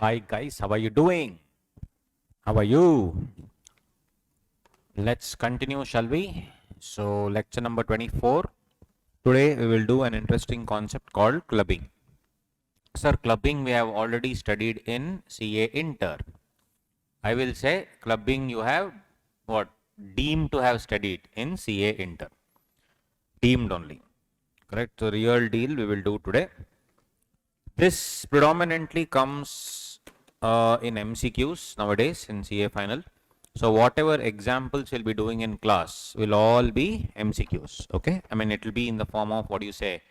Hi guys, how are you doing? How are you? Let's continue, shall we? So, lecture number 24. Today we will do an interesting concept called clubbing. Sir, clubbing we have already studied in CA Inter. I will say clubbing you have what? Deemed to have studied in CA Inter. Deemed only. Correct? So, real deal we will do today. This predominantly comes in MCQs nowadays in CA final. So whatever examples we'll be doing in class will all be MCQs. Okay, I mean it will be in the form of what do you say.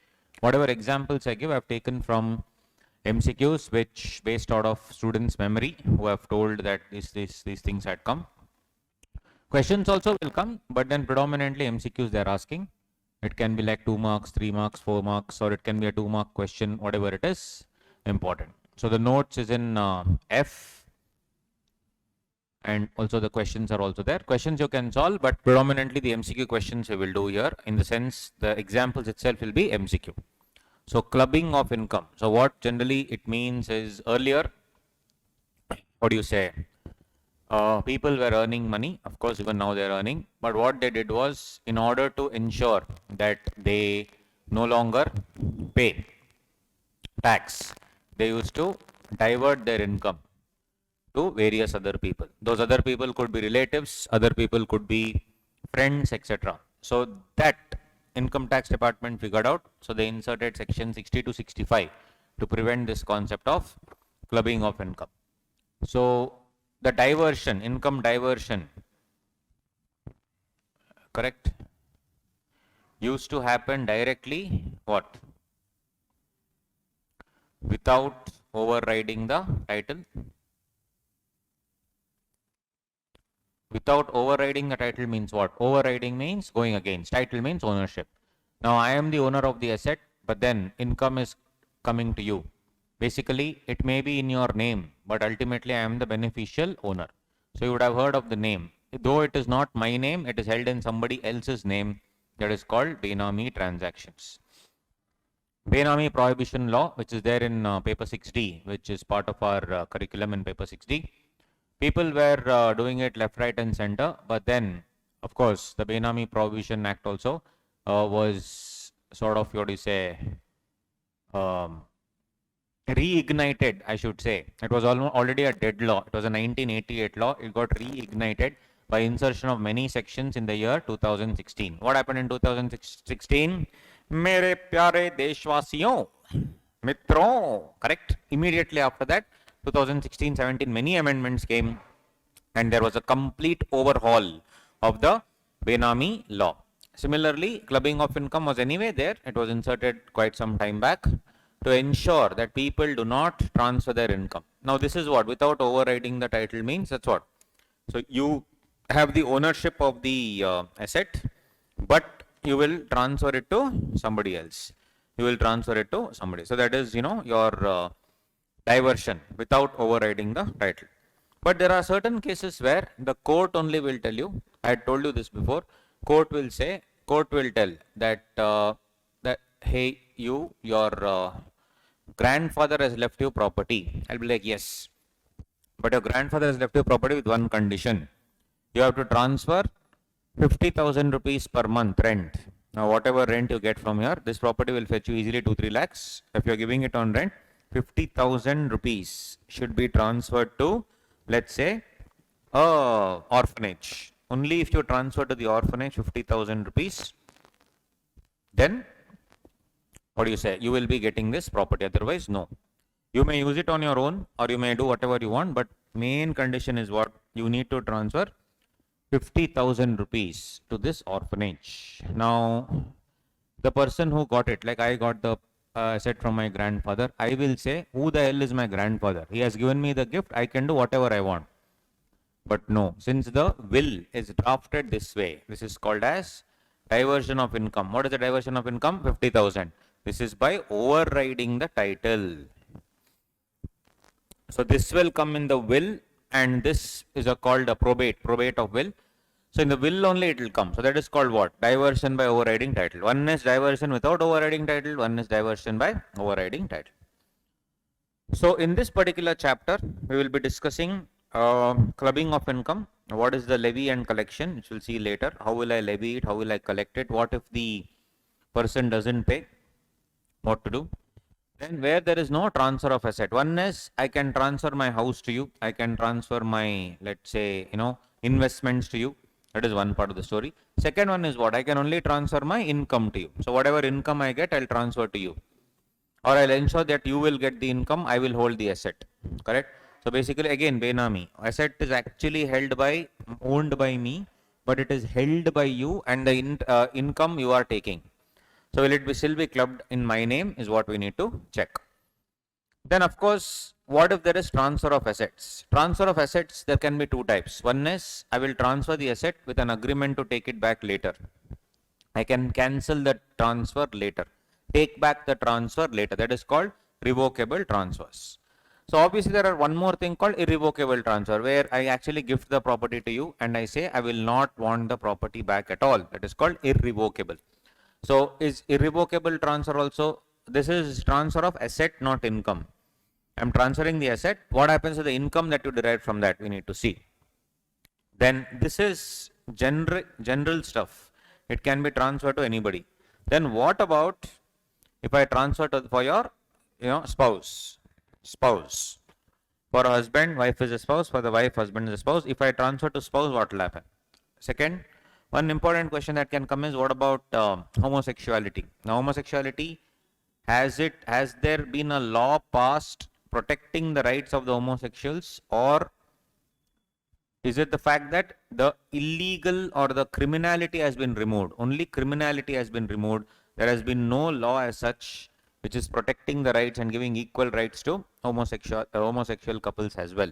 Whatever examples I give, I've taken from MCQs, which based out of students' memory who have told that these things had come. Questions also will come, but then predominantly MCQs they are asking. It can be like 2 marks, 3 marks, 4 marks, or it can be a 2-mark question, whatever it is, important. So the notes is in F, and also the questions are also there. Questions you can solve, but predominantly the MCQ questions we will do here. In the sense, the examples itself will be MCQ. So clubbing of income. So what generally it means is earlier, what do you say? People were earning money, of course, even now they're earning. But what they did was, in order to ensure that they no longer pay tax, they used to divert their income to various other people. Those other people could be relatives, other people could be friends, etc. So that income tax department figured out. So they inserted section 60 to 65 to prevent this concept of clubbing of income. So the diversion, income diversion, correct, used to happen directly, what? Without overriding the title. Without overriding the title means what? Overriding means going against. Title means ownership. Now I am the owner of the asset, but then income is coming to you. Basically, it may be in your name, but ultimately I am the beneficial owner. So you would have heard of the name. Though it is not my name, it is held in somebody else's name. That is called Benami transactions. Benami prohibition law, which is there in paper 6D, which is part of our curriculum in paper 6D. People were doing it left, right, and center, but then, of course, the Benami Prohibition Act also was sort of, what do you say, reignited, I should say. It was already a dead law. It was a 1988 law. It got reignited by insertion of many sections in the year 2016. What happened in 2016? Mere pyare deshwasiyon, mitron, correct? Immediately after that, 2016-17, many amendments came, and there was a complete overhaul of the Benami law. Similarly, clubbing of income was anyway there. It was inserted quite some time back to ensure that people do not transfer their income. Now, this is what? Without overriding the title means, that's what? So, you have the ownership of the asset, but you will transfer it to somebody else. You will transfer it to somebody. So, that is, your diversion without overriding the title. But there are certain cases where the court only will tell you, I had told you this before, court will tell that, hey, your grandfather has left you property. I'll be like, yes, but your grandfather has left you property with one condition. You have to transfer 50,000 rupees per month rent. Now, whatever rent you get from here, this property will fetch you easily 2-3 lakhs. If you're giving it on rent, 50,000 rupees should be transferred to, let's say, orphanage. Only if you transfer to the orphanage 50,000 rupees, then what do you say? You will be getting this property. Otherwise, no. You may use it on your own, or you may do whatever you want, but main condition is what? You need to transfer 50,000 rupees to this orphanage. Now, the person who got it, like I got the asset from my grandfather, I will say, who the hell is my grandfather? He has given me the gift, I can do whatever I want. But no, since the will is drafted this way, this is called as diversion of income. What is the diversion of income? 50,000. This is by overriding the title. So this will come in the will, and this is called a probate of will. So in the will only it will come. So that is called what? Diversion by overriding title. One is diversion without overriding title, one is diversion by overriding title. So in this particular chapter, we will be discussing clubbing of income. What is the levy and collection, which we'll see later. How will I levy it? How will I collect it? What if the person doesn't pay? What to do? Then where there is no transfer of asset. One is I can transfer my house to you. I can transfer my, let's say, investments to you. That is one part of the story. Second one is what? I can only transfer my income to you. So whatever income I get, I'll transfer to you. Or I'll ensure that you will get the income, I will hold the asset. Correct? So basically, again, Benami. Asset is actually owned by me, but it is held by you, and the income you are taking. So will it still be clubbed in my name is what we need to check. Then of course, what if there is transfer of assets? Transfer of assets, there can be two types. One is I will transfer the asset with an agreement to take it back later. I can cancel the transfer later, take back the transfer later. That is called revocable transfers. So obviously there are one more thing called irrevocable transfer, where I actually gift the property to you and I say I will not want the property back at all. That is called irrevocable. So is irrevocable transfer also, this is transfer of asset, not income. I'm transferring the asset. What happens to the income that you derive from that? We need to see. Then this is general stuff. It can be transferred to anybody. Then what about if I transfer for your spouse? For a husband, wife is a spouse. For the wife, husband is a spouse. If I transfer to spouse, what will happen? Second, one important question that can come is what about homosexuality? Now, homosexuality, has there been a law passed protecting the rights of the homosexuals, or is it the fact that the illegal or the criminality has been removed? Only criminality has been removed. There has been no law as such which is protecting the rights and giving equal rights to homosexual couples as well.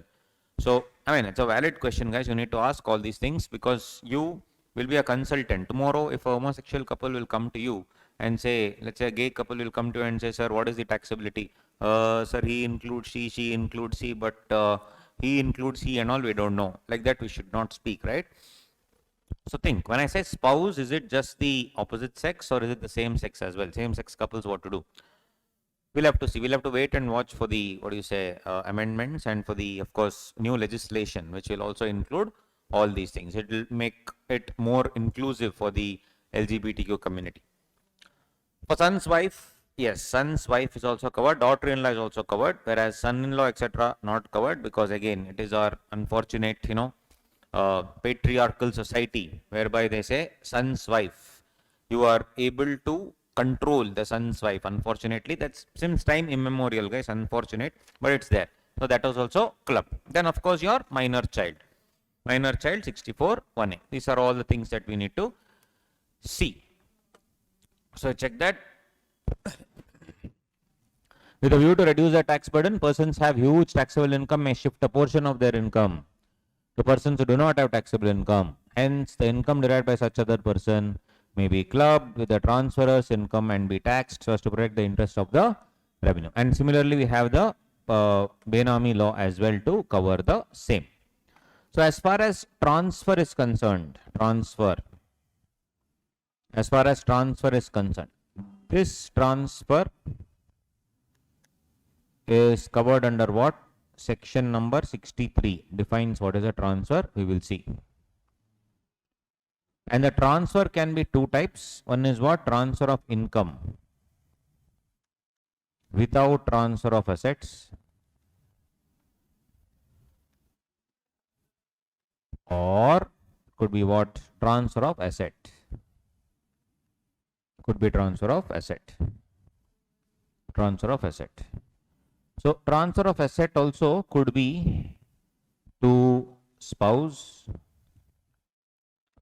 So, I mean, it's a valid question, guys. You need to ask all these things because you will be a consultant. Tomorrow, if a homosexual couple will come to you and say, let's say a gay couple will come to you and say, sir, what is the taxability? Sir, he includes she includes he, but he includes he and all, we don't know. Like that, we should not speak, right? So think, when I say spouse, is it just the opposite sex or is it the same sex as well? Same sex couples, what to do? We'll have to see. We'll have to wait and watch for the, amendments and for the, of course, new legislation, which will also include all these things. It will make it more inclusive for the LGBTQ community. For son's wife, yes, son's wife is also covered. Daughter-in-law is also covered, whereas son-in-law, etc., not covered because again, it is our unfortunate, patriarchal society whereby they say son's wife. You are able to control the son's wife. Unfortunately, that's since time immemorial, guys. Unfortunate, but it's there. So that was also club. Then of course your minor child 64 1A. These are all the things that we need to see. So check that. With a view to reduce the tax burden, persons have huge taxable income may shift a portion of their income to persons who do not have taxable income. Hence, the income derived by such other person may be clubbed with the transferor's income and be taxed so as to protect the interest of the revenue. And similarly, we have the Benami law as well to cover the same. So as far as transfer is concerned, this transfer is covered under what? Section number 63 defines what is a transfer. We will see. And the transfer can be two types. One is what? Transfer of income without transfer of assets, or could be what? Transfer of asset. Could be transfer of asset. So transfer of asset also could be to spouse,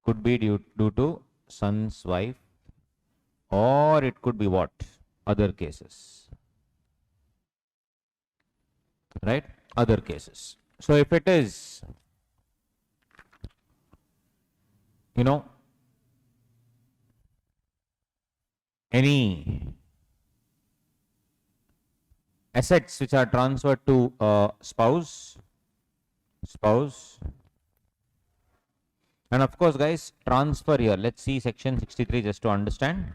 could be due to son's wife, or it could be what? Other cases. Right? Other cases. So if it is, any assets which are transferred to spouse, and of course, guys, transfer here. Let's see section 63 just to understand.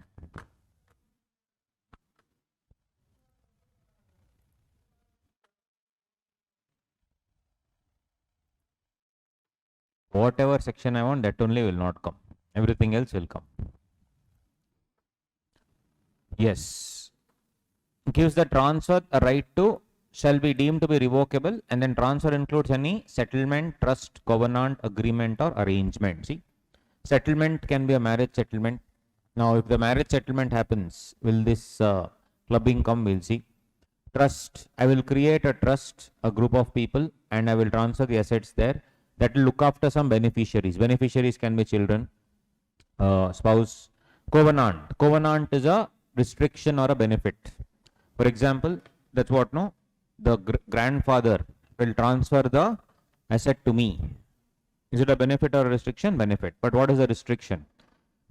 Whatever section I want, that only will not come. Everything else will come. Yes. Gives the transfer a right to shall be deemed to be revocable, and then transfer includes any settlement, trust, covenant, agreement, or arrangement. See, settlement can be a marriage settlement. Now, if the marriage settlement happens, will this clubbing come? We'll see. Trust. I will create a trust, a group of people, and I will transfer the assets there. That will look after some beneficiaries. Beneficiaries can be children, spouse. Covenant. Covenant is a restriction or a benefit. For example, that's what no, the grandfather will transfer the asset to me. Is it a benefit or a restriction? Benefit. But what is the restriction?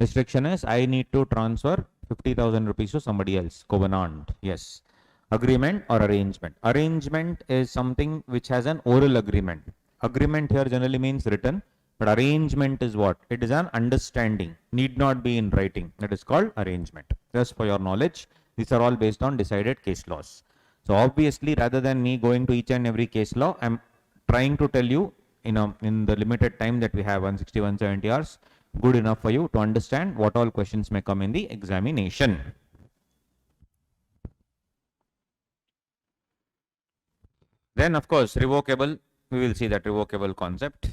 Restriction is I need to transfer 50,000 rupees to somebody else. Covenant. Yes. Agreement or arrangement. Arrangement is something which has an oral agreement. Agreement here generally means written, but arrangement is what? It is an understanding. Need not be in writing. That is called arrangement. Just for your knowledge, these are all based on decided case laws. So obviously, rather than me going to each and every case law, I'm trying to tell you in the limited time that we have, 160, 170 hours, good enough for you to understand what all questions may come in the examination. Then, of course, revocable, we will see that revocable concept.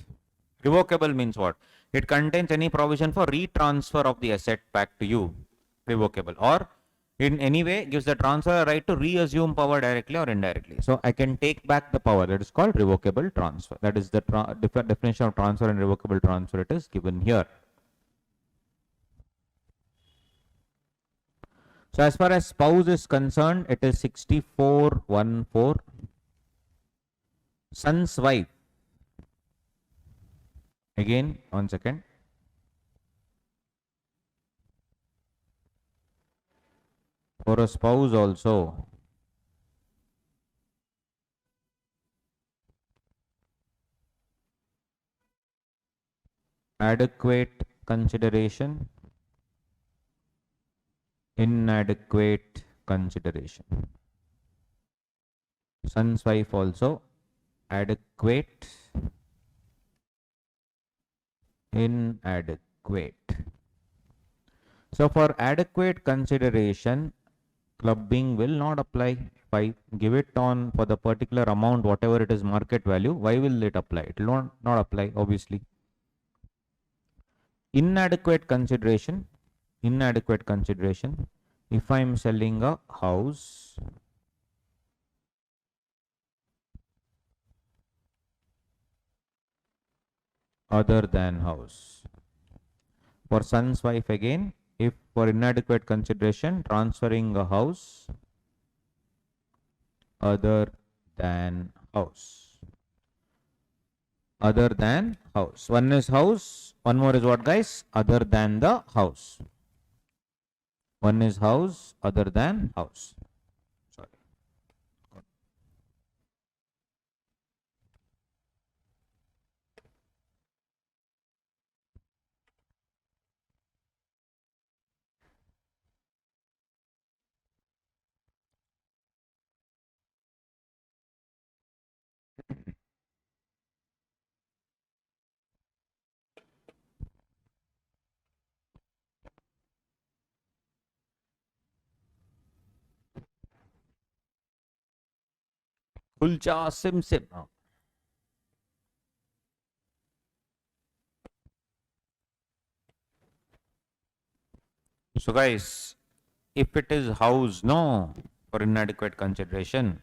Revocable means what? It contains any provision for retransfer of the asset back to you. Revocable. Or in any way gives the transfer a right to reassume power directly or indirectly. So I can take back the power. That is called revocable transfer. That is the definition of transfer and revocable transfer. It is given here. So as far as spouse is concerned, it is 6414. Son's wife. Again, 1 second. For a spouse also. Adequate consideration. Inadequate consideration. Son's wife also. Adequate. Inadequate. So for adequate consideration, clubbing will not apply. If I give it on for the particular amount, whatever it is market value, why will it apply? It will not apply, obviously. Inadequate consideration. Inadequate consideration. If I am selling a house, other than house. For son's wife again, if for inadequate consideration, transferring a house other than house. Other than house. One is house, one more is what, guys? Other than the house. One is house, other than house. Sorry. Kulcha sim sim. So guys, if it is house, no, for inadequate consideration,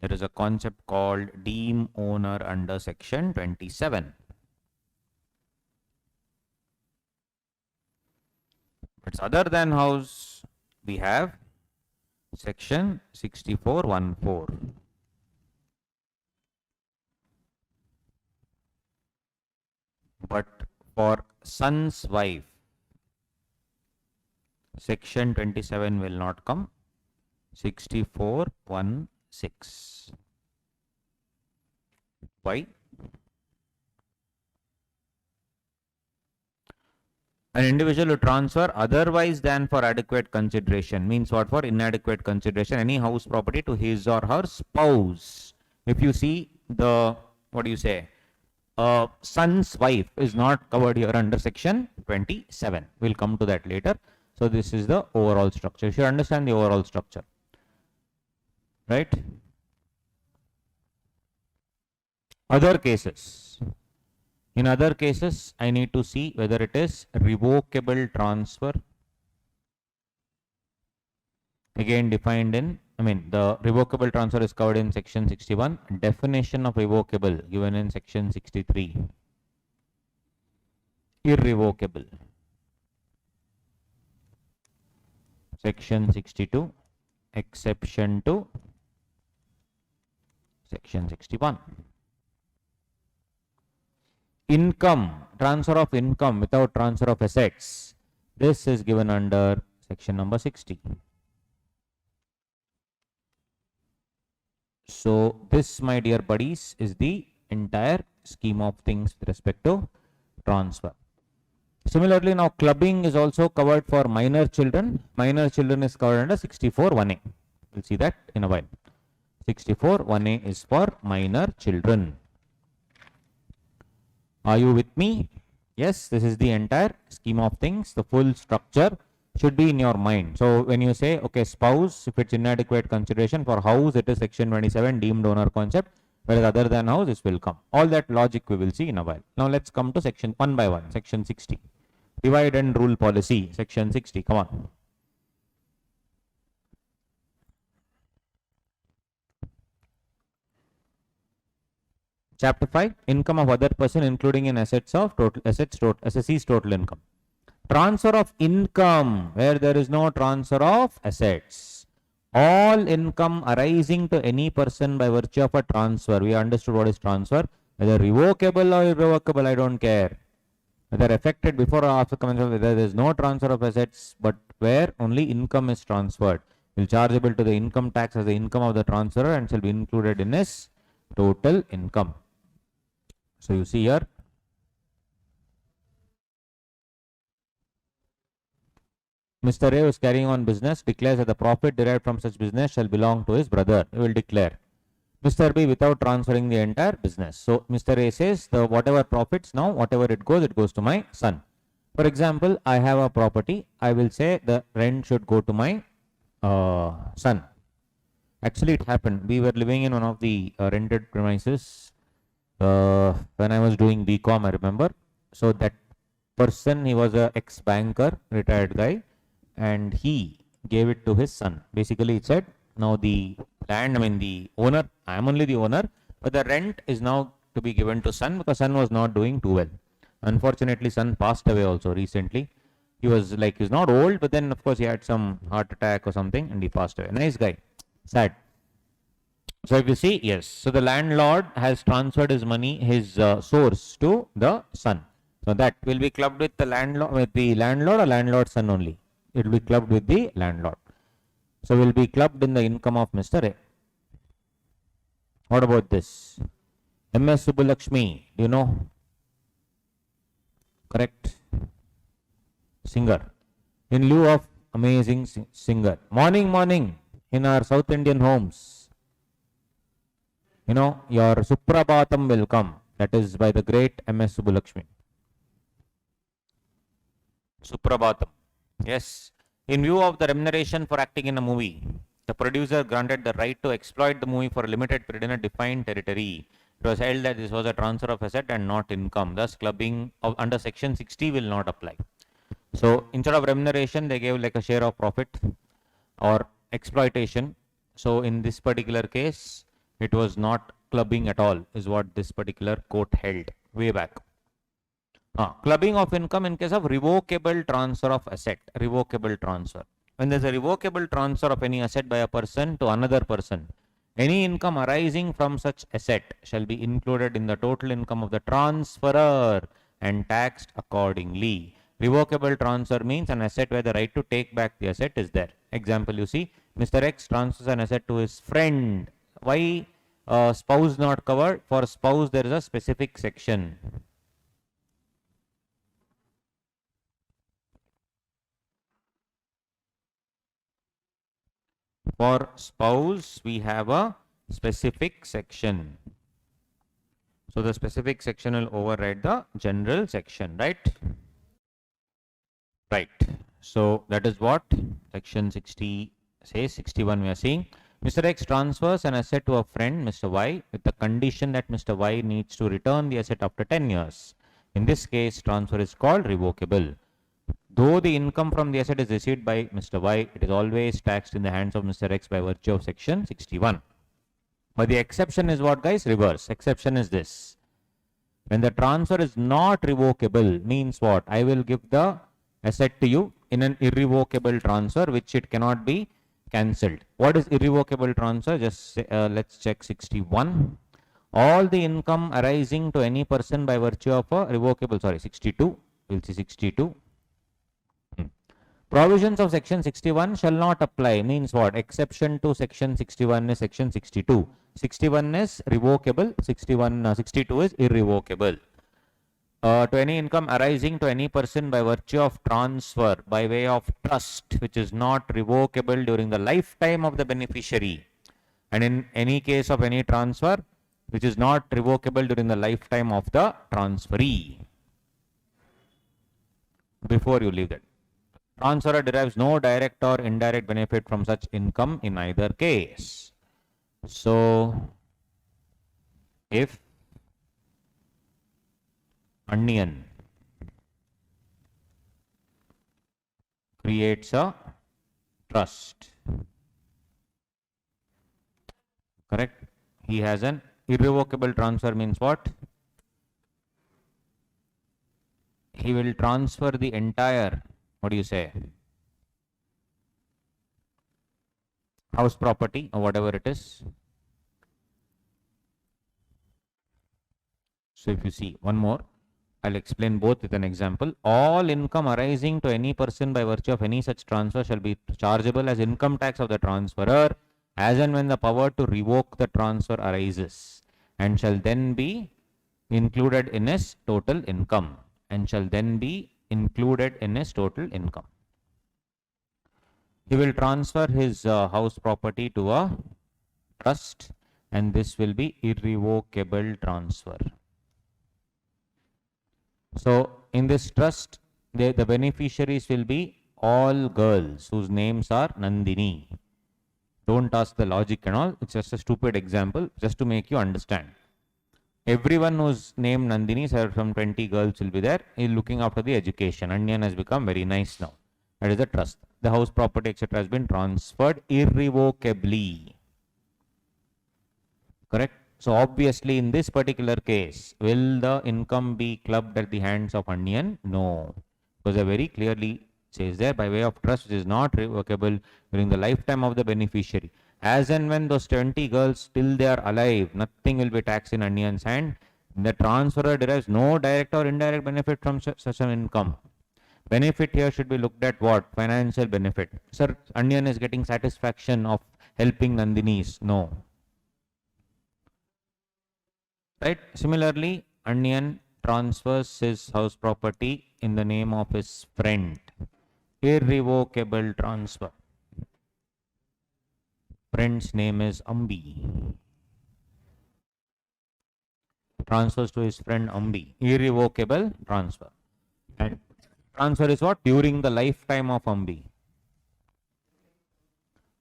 there is a concept called deem owner under section 27. If it's other than house, we have section 6414. But for son's wife, section 27 will not come. 6416. Why? An individual who transfer otherwise than for adequate consideration means what? For inadequate consideration, any house property to his or her spouse. If you see the, what do you say? son's wife is not covered here under section 27. We'll come to that later. So this is the overall structure. You should understand the overall structure, right? Other cases. In other cases, I need to see whether it is revocable transfer. Again defined in, the revocable transfer is covered in section 61. Definition of revocable given in section 63. Irrevocable. Section 62. Exception to section 61. Income, transfer of income without transfer of assets. This is given under section number 60. So this, my dear buddies, is the entire scheme of things with respect to transfer. Similarly, now clubbing is also covered for minor children. Minor children is covered under 64(1)(a). We'll see that in a while. 64(1)(a) is for minor children. Are you with me? Yes, this is the entire scheme of things. The full structure should be in your mind. So when you say, okay, spouse, if it's inadequate consideration, for house it is section 27 deemed owner concept, whereas other than house this will come. All that logic we will see in a while. Now let's come to section one by one. Section 60. Divide and rule policy. Section 60. Come on. Chapter 5. Income of other person including in assets of total assessee's total income. Transfer of income where there is no transfer of assets. All income arising to any person by virtue of a transfer. We understood what is transfer. Whether revocable or irrevocable, I don't care. Whether affected before or after commencement, whether there is no transfer of assets, but where only income is transferred, will chargeable to the income tax as the income of the transferor and shall be included in his total income. So you see here, Mr. A is carrying on business, declares that the profit derived from such business shall belong to his brother. He will declare. Mr. B without transferring the entire business. So Mr. A says the whatever profits now, whatever it goes to my son. For example, I have a property. I will say the rent should go to my son. Actually, it happened. We were living in one of the rented premises when I was doing BCom, I remember. So that person, he was a ex-banker, retired guy, and he gave it to his son. Basically, it said, now the land, the owner, I am only the owner, but the rent is now to be given to son because son was not doing too well. Unfortunately, son passed away also recently. He was like, he's not old, but then of course he had some heart attack or something and he passed away. Nice guy. Sad. So if you see, yes. So the landlord has transferred his money, his source to the son. So that will be clubbed with the landlord or landlord's son only. It will be clubbed with the landlord. So will be clubbed in the income of Mr. A. What about this? MS Subbulakshmi, do you know? Correct. Singer. In lieu of amazing singer. Morning in our South Indian homes. Your Suprabhatam will come. That is by the great MS Subbulakshmi. Suprabhatam. Yes. In view of the remuneration for acting in a movie, the producer granted the right to exploit the movie for a limited period in a defined territory. It was held that this was a transfer of asset and not income. Thus, clubbing under section 60 will not apply. So, instead of remuneration, they gave like a share of profit or exploitation. So, in this particular case, it was not clubbing at all, is what this particular court held way back. Clubbing of income in case of revocable transfer of asset. Revocable transfer. When there is a revocable transfer of any asset by a person to another person, any income arising from such asset shall be included in the total income of the transferor and taxed accordingly. Revocable transfer means an asset where the right to take back the asset is there. Example, you see, Mr. X transfers an asset to his friend. Why spouse not covered? For spouse, there is a specific section. For spouse, we have a specific section. So the specific section will override the general section, right? Right. So that is what section 60 says. 61 we are seeing. Mr. X transfers an asset to a friend, Mr. Y, with the condition that Mr. Y needs to return the asset after 10 years. In this case, transfer is called revocable. Though the income from the asset is received by Mr. Y, it is always taxed in the hands of Mr. X by virtue of section 61. But the exception is what, guys? Reverse. Exception is this. When the transfer is not revocable, means what? I will give the asset to you in an irrevocable transfer, which it cannot be cancelled. What is irrevocable transfer? Just let's check 61. All the income arising to any person by virtue of a revocable, 62. We'll see 62. Provisions of section 61 shall not apply, means what? Exception to section 61 is section 62. 61 is revocable, 62 is irrevocable. To any income arising to any person by virtue of transfer by way of trust, which is not revocable during the lifetime of the beneficiary. And in any case of any transfer, which is not revocable during the lifetime of the transferee. Before you leave that. Transferor derives no direct or indirect benefit from such income in either case. So, if onion creates a trust, correct? He has an irrevocable transfer, means what? He will transfer the entire, what do you say, house property or whatever it is. So if you see one more, I'll explain both with an example. All income arising to any person by virtue of any such transfer shall be chargeable as income tax of the transferor as and when the power to revoke the transfer arises, and shall then be included in his total income, and shall then be included in his total income. He will transfer his house property to a trust, and this will be irrevocable transfer. So in this trust, the beneficiaries will be all girls whose names are Nandini. Don't ask the logic and all. It's just a stupid example just to make you understand. Everyone whose name Nandini, from 20 girls will be there. He's looking after the education. Anyan has become very nice now. That is the trust. The house property, etc. has been transferred irrevocably. Correct? So obviously in this particular case, will the income be clubbed at the hands of Onion? No. Because it very clearly says there, by way of trust, which is not revocable during the lifetime of the beneficiary. As and when those 20 girls, till they are alive, nothing will be taxed in Onion's hand. The transferor derives no direct or indirect benefit from such an income. Benefit here should be looked at what? Financial benefit. Sir, Onion is getting satisfaction of helping Nandini's. No. Right? Similarly, Onion transfers his house property in the name of his friend. Irrevocable transfer. Friend's name is Ambi. Transfers to his friend Ambi. Irrevocable transfer. And transfer is what? During the lifetime of Ambi.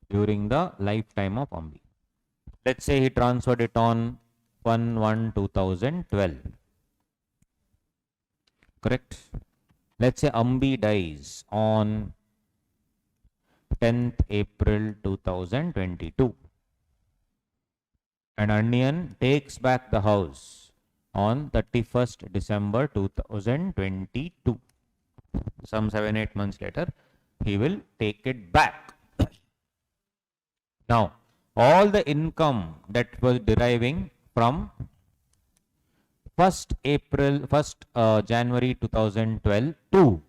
During the lifetime of Ambi. Let's say he transferred it on 1/1/2012. Correct? Let's say Ambi dies on 10th April 2022. And Onion takes back the house on 31st December 2022. Some 7-8 months later, he will take it back. Now, all the income that was deriving from 1st January 2012 to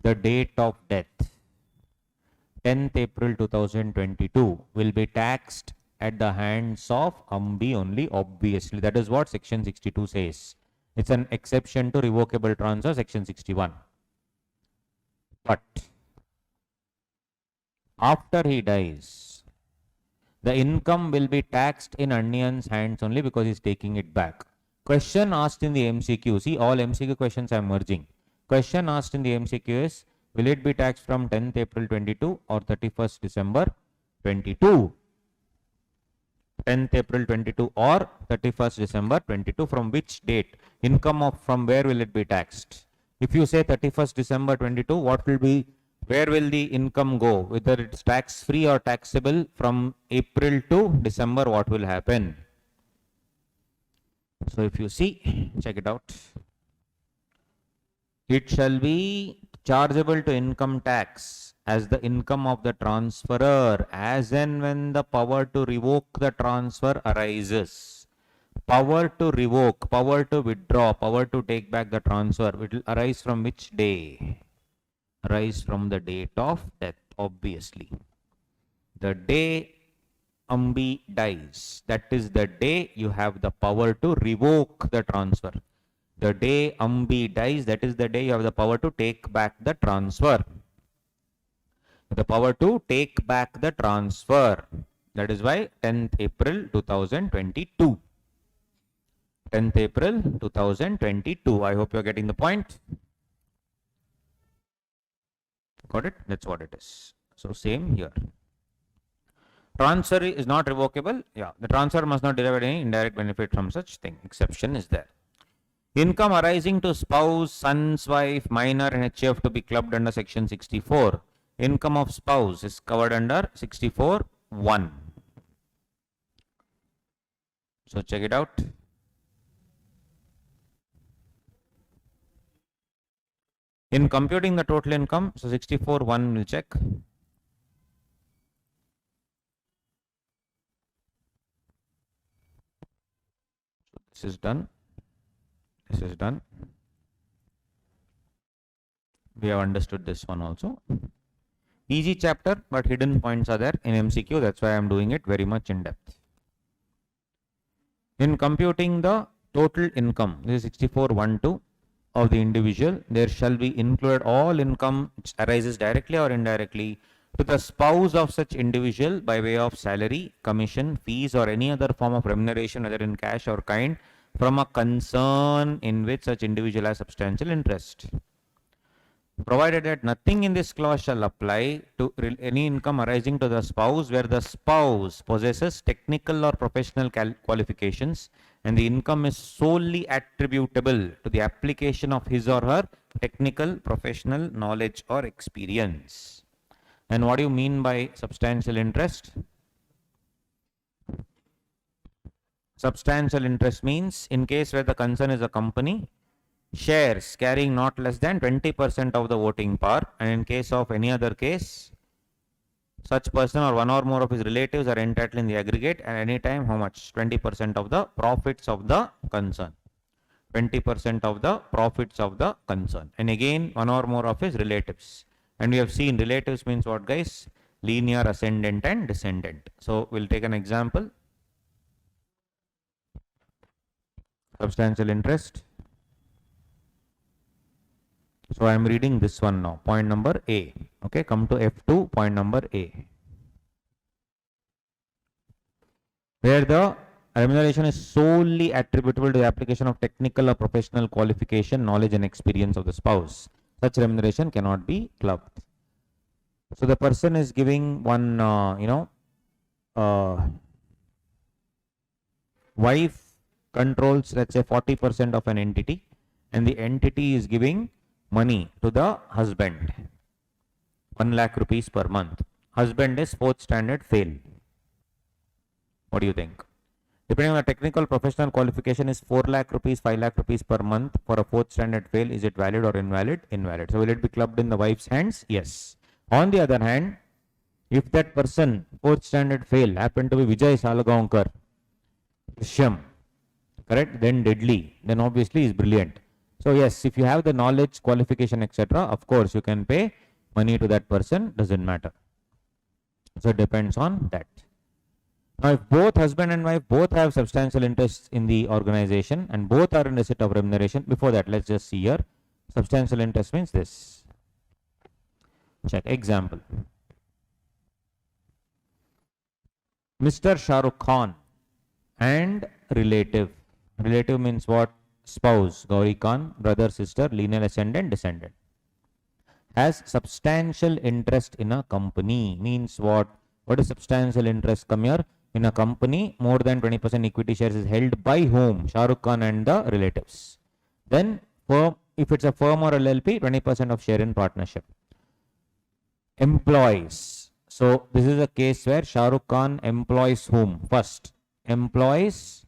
the date of death, 10th April 2022, will be taxed at the hands of Ambi only, obviously. That is what section 62 says. It's an exception to revocable transfer, section 61. But after he dies, the income will be taxed in Onion's hands only because he's taking it back. Question asked in the MCQ. See, all MCQ questions I am merging. Question asked in the MCQ is, will it be taxed from 10th April 22 or 31st December 22? 10th April 22 or 31st December 22. From which date? Income of from where will it be taxed? If you say 31st December 22, what will be, where will the income go? Whether it's tax free or taxable from April to December, what will happen? So if you see, check it out. It shall be chargeable to income tax as the income of the transferor as and when the power to revoke the transfer arises. Power to revoke, power to withdraw, power to take back the transfer, it will arise from which day? Arise from the date of death, obviously. The day Ambi dies, that is the day you have the power to revoke the transfer. The day Ambi dies, that is the day you have the power to take back the transfer. The power to take back the transfer. That is why 10th April 2022. 10th April 2022. I hope you are getting the point. Got it? That's what it is. So same here. Transfer is not revocable. Yeah, the transfer must not derive any indirect benefit from such thing. Exception is there. Income arising to spouse, son's wife, minor and HF to be clubbed under section 64. Income of spouse is covered under 64(1). So check it out. In computing the total income, so 64(1) will check. This is done. This is done. We have understood this one also. Easy chapter, but hidden points are there in MCQ. That's why I am doing it very much in depth. In computing the total income, this is 64(1)(2) of the individual, there shall be included all income which arises directly or indirectly to the spouse of such individual by way of salary, commission, fees, or any other form of remuneration, whether in cash or kind, from a concern in which such individual has substantial interest. Provided that nothing in this clause shall apply to any income arising to the spouse where the spouse possesses technical or professional qualifications and the income is solely attributable to the application of his or her technical, professional knowledge or experience. And what do you mean by substantial interest? Substantial interest means in case where the concern is a company, shares carrying not less than 20% of the voting power, and in case of any other case, such person or one or more of his relatives are entitled in the aggregate at any time how much? 20% of the profits of the concern. 20% of the profits of the concern. And again, one or more of his relatives. And we have seen relatives means what, guys? Linear, ascendant and descendant. So we'll take an example. Substantial interest. So I am reading this one now, point number A. Okay, come to F2, point number A. Where the remuneration is solely attributable to the application of technical or professional qualification, knowledge and experience of the spouse. Such remuneration cannot be clubbed. So the person is giving one, wife controls, let's say 40% of an entity, and the entity is giving money to the husband, 1 lakh rupees per month. Husband is 4th standard fail. What do you think? Depending on the technical professional qualification is 4 lakh rupees, 5 lakh rupees per month for a 4th standard fail. Is it valid or invalid? Invalid. So will it be clubbed in the wife's hands? Yes. On the other hand, if that person 4th standard fail happened to be Vijay Salagaonkar, Shyam, correct, then deadly, then obviously is brilliant. So yes, if you have the knowledge, qualification, etc., of course you can pay money to that person, doesn't matter. So it depends on that. Now if both husband and wife both have substantial interests in the organization and both are in receipt of remuneration, before that let's just see here, substantial interest means this. Check example. Mr. Shah Rukh Khan and relative Relative means what? Spouse, Gauri Khan, brother, sister, lineal ascendant, descendant. Has substantial interest in a company means what? What is substantial interest? Come here. In a company, more than 20% equity shares is held by whom? Shah Rukh Khan and the relatives. Then, if it's a firm or LLP, 20% of share in partnership. Employees. So, this is a case where Shah Rukh Khan employs whom? First, employs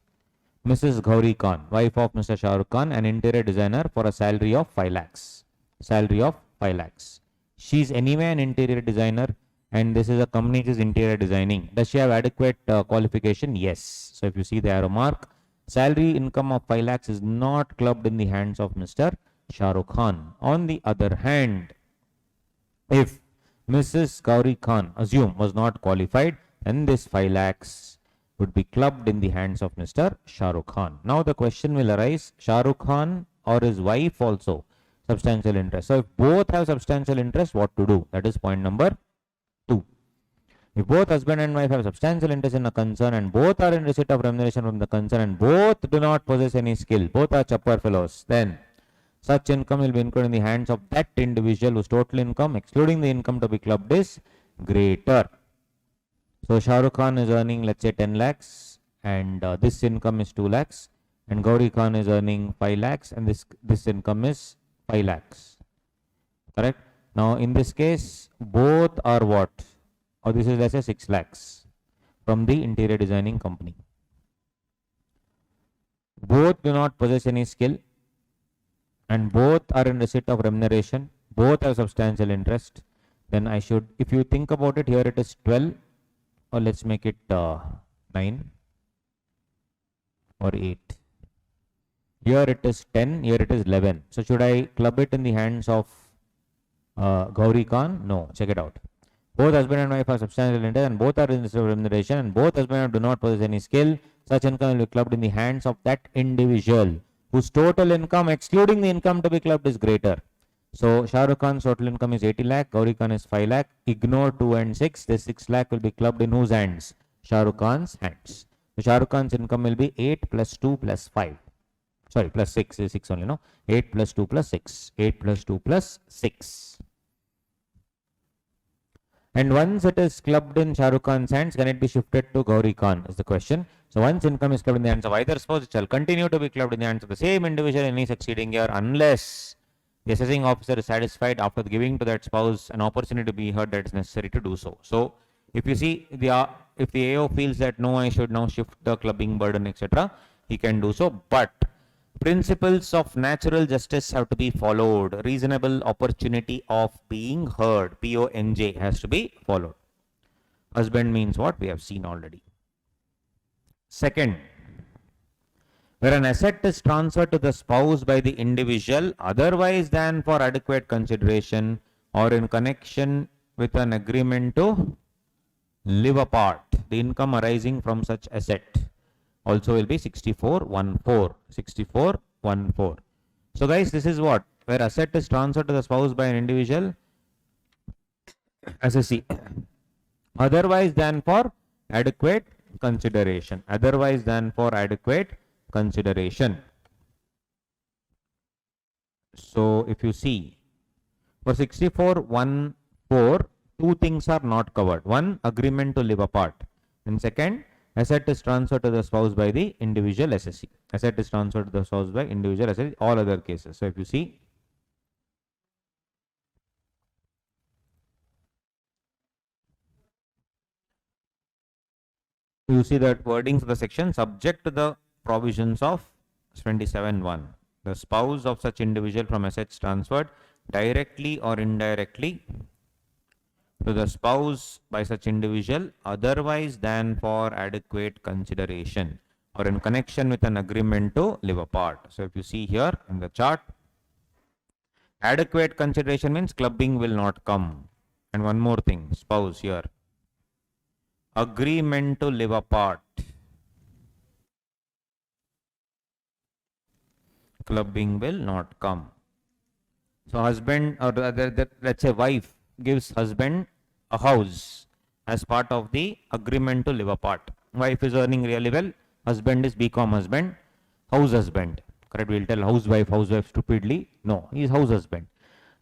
Mrs. Gauri Khan, wife of Mr. Shah Rukh Khan, an interior designer for a salary of 5 lakhs. Salary of 5 lakhs. She's anyway an interior designer and this is a company which is interior designing. Does she have adequate qualification? Yes. So if you see the arrow mark, salary income of 5 lakhs is not clubbed in the hands of Mr. Shah Rukh Khan. On the other hand, if Mrs. Gauri Khan, assume, was not qualified, then this 5 lakhs would be clubbed in the hands of Mr. Shah Rukh Khan. Now the question will arise, Shah Rukh Khan or his wife also substantial interest. So if both have substantial interest, what to do? That is point number 2. If both husband and wife have substantial interest in a concern and both are in receipt of remuneration from the concern and both do not possess any skill, both are chapper fellows, then such income will be included in the hands of that individual whose total income, excluding the income to be clubbed, is greater. So Shah Rukh Khan is earning, let's say, 10 lakhs and this income is 2 lakhs and Gauri Khan is earning 5 lakhs and this income is 5 lakhs. Correct? Now in this case, both are what? Or this is, let's say, 6 lakhs from the interior designing company. Both do not possess any skill and both are in receipt of remuneration. Both have substantial interest. Then I should, if you think about it, here it is 12 or let's make it 9 or 8. Here it is 10, here it is 11. So should I club it in the hands of Gauri Khan? No, check it out. Both husband and wife have substantial interest and both are in receipt of remuneration and both husband and wife do not possess any skill. Such income will be clubbed in the hands of that individual whose total income, excluding the income to be clubbed, is greater. So Shah Rukh Khan's total income is 80 lakh, Gauri Khan is 5 lakh. Ignore 2 and 6. This 6 lakh will be clubbed in whose hands? Shah Rukh Khan's hands. So Shah Rukh Khan's income will be 8 plus 2 plus 5. Sorry, plus 6 is 6 only, no? 8 plus 2 plus 6. 8 plus 2 plus 6. And once it is clubbed in Shah Rukh Khan's hands, can it be shifted to Gauri Khan is the question. So once income is clubbed in the hands of either spouse, it shall continue to be clubbed in the hands of the same individual in any succeeding year unless the assessing officer is satisfied after giving to that spouse an opportunity to be heard that it's necessary to do so. So if you see, if the AO feels that no, I should now shift the clubbing burden, etc., he can do so. But principles of natural justice have to be followed. Reasonable opportunity of being heard, PONJ, has to be followed. Husband means what? We have seen already. Second, where an asset is transferred to the spouse by the individual otherwise than for adequate consideration or in connection with an agreement to live apart, the income arising from such asset also will be 6414. 6414. So guys, this is what? Where asset is transferred to the spouse by an individual as a C. Otherwise than for adequate consideration. Otherwise than for adequate consideration. So if you see, for 6414, 2 things are not covered. One, agreement to live apart. And second, asset is transferred to the spouse by the individual SSC. Asset is transferred to the spouse by individual SSC, all other cases. So if you see, you see that wordings of the section subject to the provisions of 27(1). The spouse of such individual from assets transferred directly or indirectly to the spouse by such individual otherwise than for adequate consideration or in connection with an agreement to live apart. So if you see here in the chart, adequate consideration means clubbing will not come. And one more thing, spouse here. Agreement to live apart. Clubbing will not come. So husband or let's say wife gives husband a house as part of the agreement to live apart. Wife is earning really well. Husband is BCom husband. house husband. Correct? We'll tell housewife stupidly. No, he's house husband.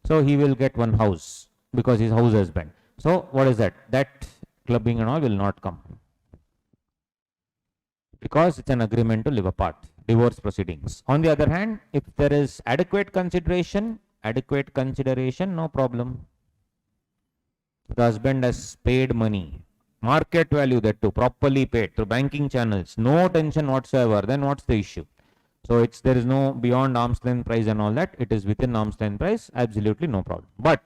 So he will get one house because he's house husband. So what is that? That clubbing and all will not come because it's an agreement to live apart, divorce proceedings. On the other hand, if there is adequate consideration, no problem. The husband has paid money, market value that too, properly paid through banking channels, no tension whatsoever, then what's the issue? So there is no beyond arm's length price and all that. It is within arm's length price, absolutely no problem. But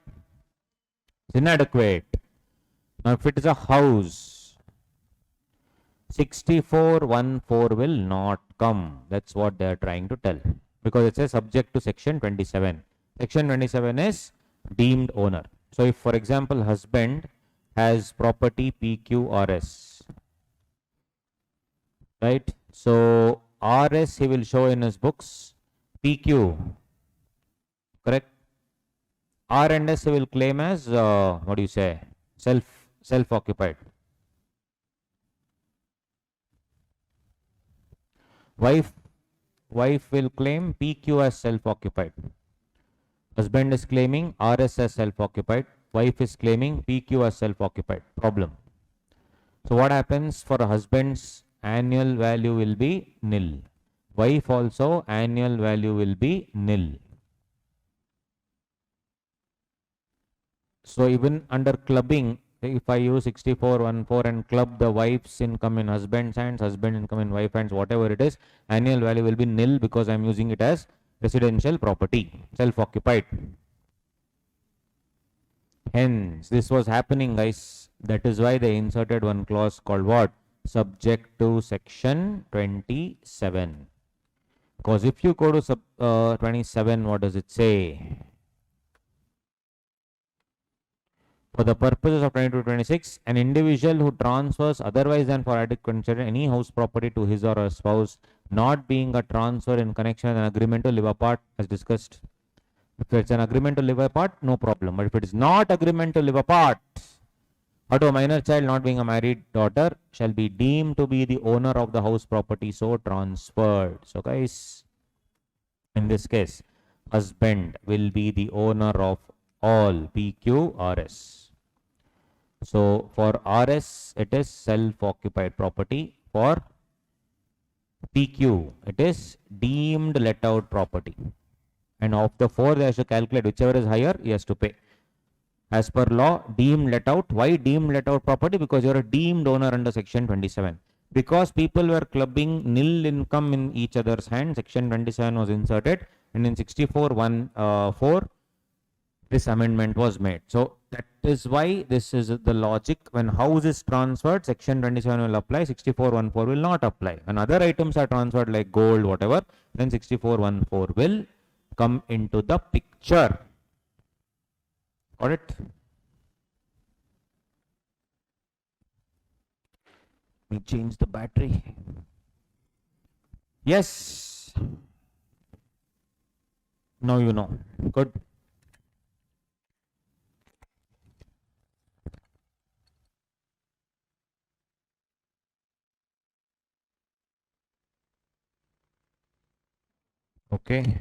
it's inadequate. Now, if it is a house, 6414 will not come. That's what they are trying to tell. Because it says subject to section 27. Section 27 is deemed owner. So if, for example, husband has property PQRS, right? So RS he will show in his books, PQ, correct? R and S he will claim as what do you say? Self-occupied. Wife will claim PQ as self-occupied. Husband is claiming RS as self-occupied. Wife is claiming PQ as self-occupied. Problem. So what happens for a husband's annual value will be nil. Wife also annual value will be nil. So even under clubbing, if I use 6414 and club the wife's income in husband's hands, husband income in wife hands, whatever it is, annual value will be nil because I am using it as residential property, self-occupied. Hence, this was happening, guys. That is why they inserted one clause called what? Subject to section 27. Because if you go to 27, what does it say? For the purposes of 22-26, an individual who transfers otherwise than for adequate consideration any house property to his or her spouse, not being a transfer in connection with an agreement to live apart, as discussed. If it's an agreement to live apart, no problem. But if it is not agreement to live apart, or to a minor child not being a married daughter, shall be deemed to be the owner of the house property so transferred. So guys, in this case, husband will be the owner of all PQRS. So for RS, it is self-occupied property. For PQ, it is deemed let out property. And of the four, they have to calculate whichever is higher, he has to pay. As per law, deemed let out. Why deemed let out property? Because you are a deemed owner under section 27. Because people were clubbing nil income in each other's hand, section 27 was inserted, and in 6414, this amendment was made. So that is why this is the logic. When house is transferred, section 27 will apply, 6414 will not apply. When other items are transferred like gold, whatever, then 6414 will come into the picture. Got it? Let me change the battery. Yes. Now you know. Good. Okay.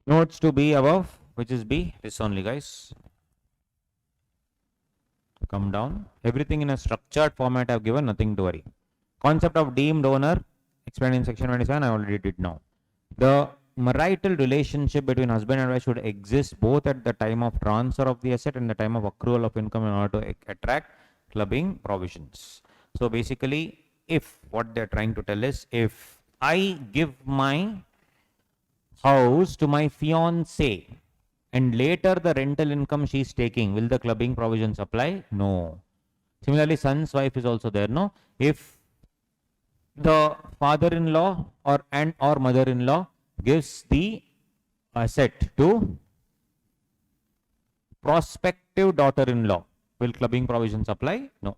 Notes to B above, which is B, this only, guys. Come down. Everything in a structured format I've given, nothing to worry. Concept of deemed owner, explained in section 27, I already did now. The marital relationship between husband and wife should exist both at the time of transfer of the asset and the time of accrual of income in order to attract clubbing provisions. So basically, if what they're trying to tell is, if I give my house to my fiance and later the rental income she's taking, will the clubbing provisions apply? No. Similarly, son's wife is also there, no? If the father-in-law or mother-in-law gives the asset to prospective daughter-in-law, will clubbing provisions apply? No.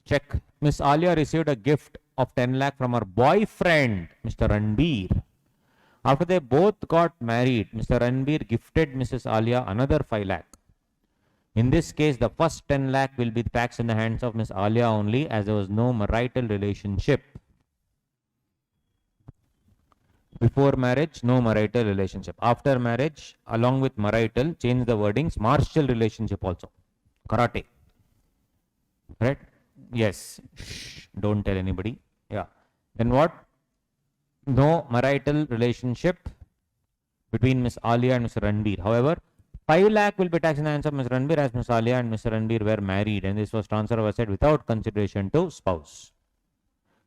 Check. Miss Alia received a gift of 10 lakh from her boyfriend, Mr. Ranbir. After they both got married, Mr. Ranbir gifted Mrs. Alia another 5 lakh. In this case, the first 10 lakh will be taxed in the hands of Miss Alia only, as there was no marital relationship. Before marriage, no marital relationship. After marriage, along with marital, change the wordings, martial relationship also. Karate. Right? Yes. Shh, don't tell anybody. Yeah. Then what? No marital relationship between Miss Alia and Mr. Ranbir. However, 5 lakh will be taxed in the hands of Mr. Ranbir, as Miss Alia and Mr. Ranbir were married, and this was transfer of asset without consideration to spouse.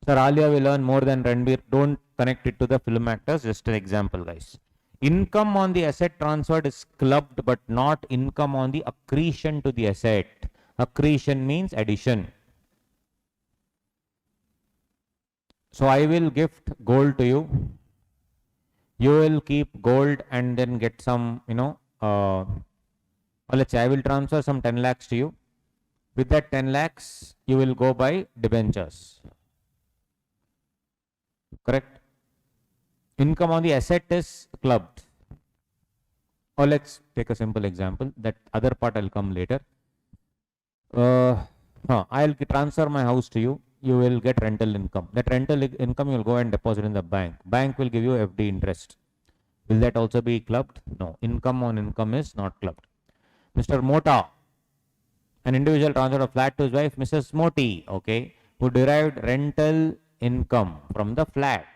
Sir, Alia will earn more than Ranbir. Don't connect it to the film actors. Just an example, guys. Income on the asset transferred is clubbed, but not income on the accretion to the asset. Accretion means addition. So I will gift gold to you. You will keep gold and then get some, let's say I will transfer some 10 lakhs to you. With that 10 lakhs, you will go buy debentures. Correct? Income on the asset is clubbed. Or let's take a simple example. That other part I'll come later. I'll transfer my house to you. You will get rental income. That rental income you will go and deposit in the bank. Bank will give you FD interest. Will that also be clubbed? No. Income on income is not clubbed. Mr. Mota, an individual transferred a flat to his wife, Mrs. Moti, okay, who derived rental income from the flat.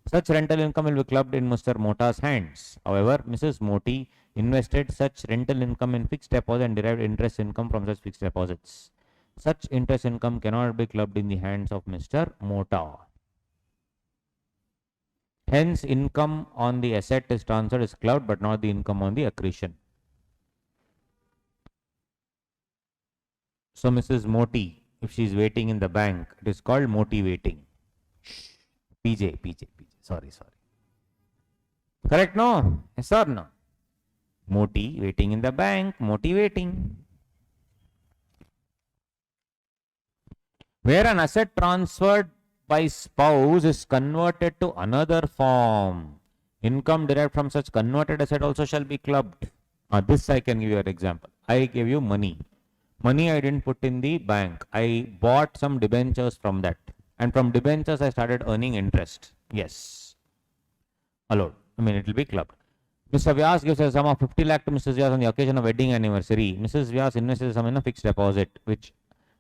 Such rental income will be clubbed in Mr. Mota's hands. However, Mrs. Moti invested such rental income in fixed deposit and derived interest income from such fixed deposits. Such interest income cannot be clubbed in the hands of Mr. Mota. Hence, income on the asset is transferred is clubbed, but not the income on the accretion. So, Mrs. Moti, if she is waiting in the bank, it is called motivating. PJ. Sorry. Correct, no? Yes or no? Moti, waiting in the bank, motivating. Where an asset transferred by spouse is converted to another form, income derived from such converted asset also shall be clubbed. This I can give you an example. I gave you money. Money I didn't put in the bank. I bought some debentures from that. And from debentures I started earning interest. Yes. Allowed. It will be clubbed. Mr. Vyas gives a sum of 50 lakh to Mrs. Vyas on the occasion of wedding anniversary. Mrs. Vyas invested some in a fixed deposit, which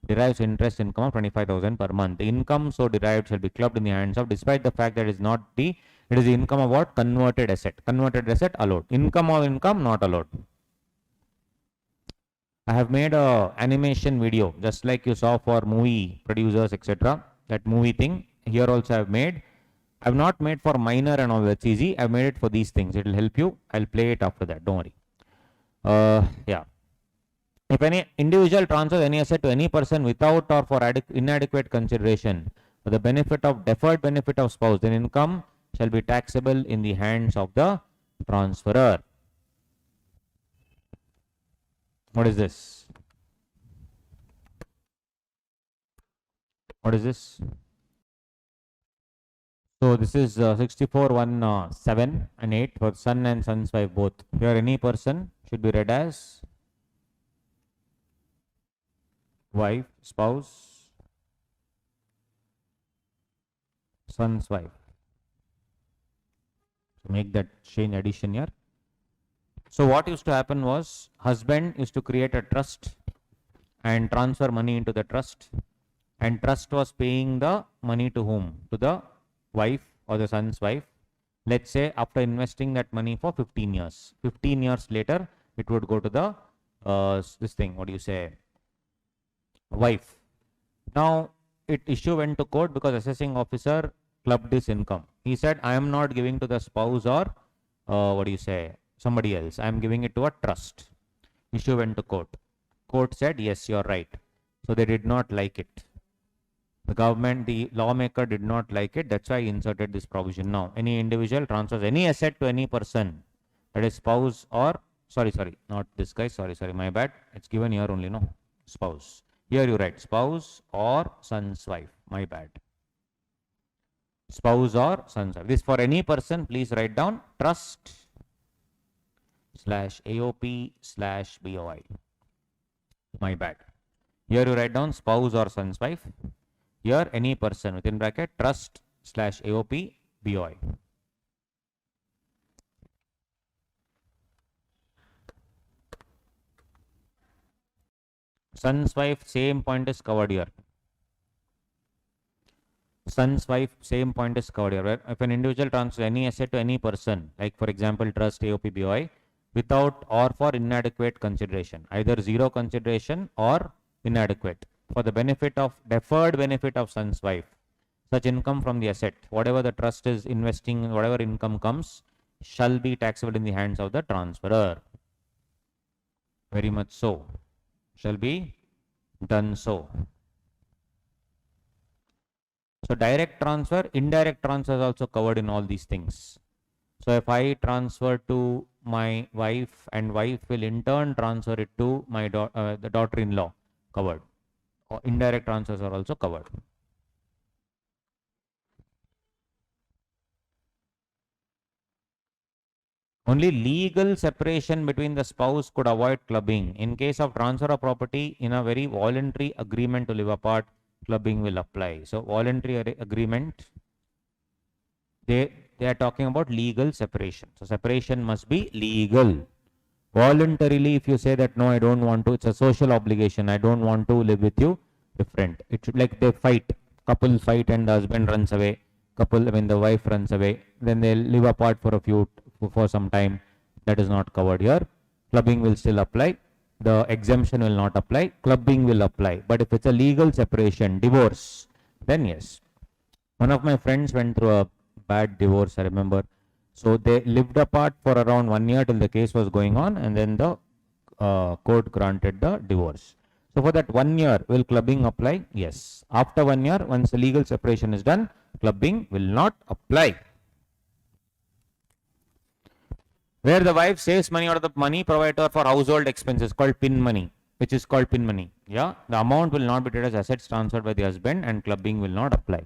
derives interest income of 25,000 per month. The income so derived shall be clubbed in the hands of, despite the fact that it is the income of what? Converted asset. Converted asset allowed. Income or income not allowed. I have made a animation video, just like you saw for movie producers, etc. That movie thing. Here also I have made. I have not made for minor and all, that's easy. I have made it for these things. It will help you. I'll play it after that. Don't worry. Yeah. If any individual transfers any asset to any person without or for inadequate consideration for the benefit of deferred benefit of spouse, then income shall be taxable in the hands of the transferor. What is this? What is this? So this is 64, 1, 7 and 8 for son and son's wife both. Here any person should be read as wife, spouse, son's wife. So make that change addition here. So what used to happen was, husband used to create a trust and transfer money into the trust, and trust was paying the money to whom? To the wife or the son's wife. Let's say after investing that money for 15 years. 15 years later, it would go to the, wife. Now, issue went to court because assessing officer clubbed this income. He said, I am not giving to the spouse or, somebody else. I am giving it to a trust. Issue went to court. Court said, yes, you are right. So they did not like it. The government, the lawmaker did not like it. That's why he inserted this provision. Now, any individual transfers any asset to any person, that is spouse or, not this guy, sorry, my bad. It's given here only, no, spouse. Here you write spouse or son's wife. My bad. Spouse or son's wife. This for any person, please write down trust / AOP / BOI. My bad. Here you write down spouse or son's wife. Here any person within bracket trust / AOP BOI. Son's wife, same point is covered here. Son's wife, same point is covered here. Where if an individual transfers any asset to any person, like for example trust AOP BOI, without or for inadequate consideration, either zero consideration or inadequate, for the benefit of deferred benefit of son's wife, such income from the asset, whatever the trust is investing, whatever income comes, shall be taxable in the hands of the transferor. Very much so. Shall be done so. So direct transfer, indirect transfer is also covered in all these things. So if I transfer to my wife and wife will in turn transfer it to my the daughter-in-law, covered. Or indirect transfers are also covered. Only legal separation between the spouse could avoid clubbing. In case of transfer of property in a very voluntary agreement to live apart, clubbing will apply. So voluntary agreement, they are talking about legal separation. So separation must be legal. Voluntarily, if you say that no, I don't want to, it's a social obligation, I don't want to live with you, different. It should, like they fight, couple fight and the husband runs away, when the wife runs away, then they'll live apart for some time. That is not covered here. Clubbing will still apply. The exemption will not apply. Clubbing will apply. But if it's a legal separation, divorce, then yes. One of my friends went through a bad divorce, I remember. So they lived apart for around 1 year till the case was going on, and then the court granted the divorce. So for that 1 year, will clubbing apply? Yes. After 1 year, once the legal separation is done, clubbing will not apply. Where the wife saves money out of the money provided for household expenses, called pin money, which is called pin money. Yeah, the amount will not be treated as assets transferred by the husband, and clubbing will not apply.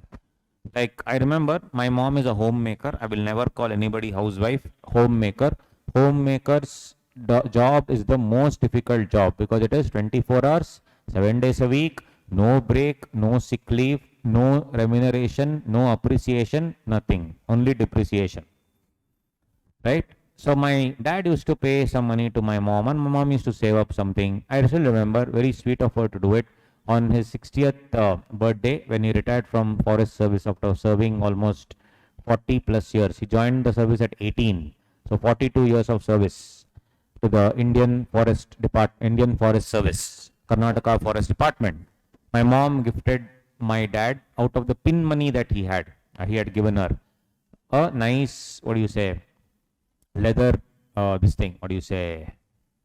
Like I remember, my mom is a homemaker. I will never call anybody housewife. Homemaker. Homemaker's job is the most difficult job because it is 24 hours, 7 days a week, no break, no sick leave, no remuneration, no appreciation, nothing, only depreciation. Right? So my dad used to pay some money to my mom, and my mom used to save up something. I still remember, very sweet of her to do it. On his 60th birthday, when he retired from forest service after serving almost 40 plus years, he joined the service at 18. So 42 years of service to the Indian Forest Service, Karnataka Forest Department. My mom gifted my dad, out of the pin money that he had given her, a nice, leather,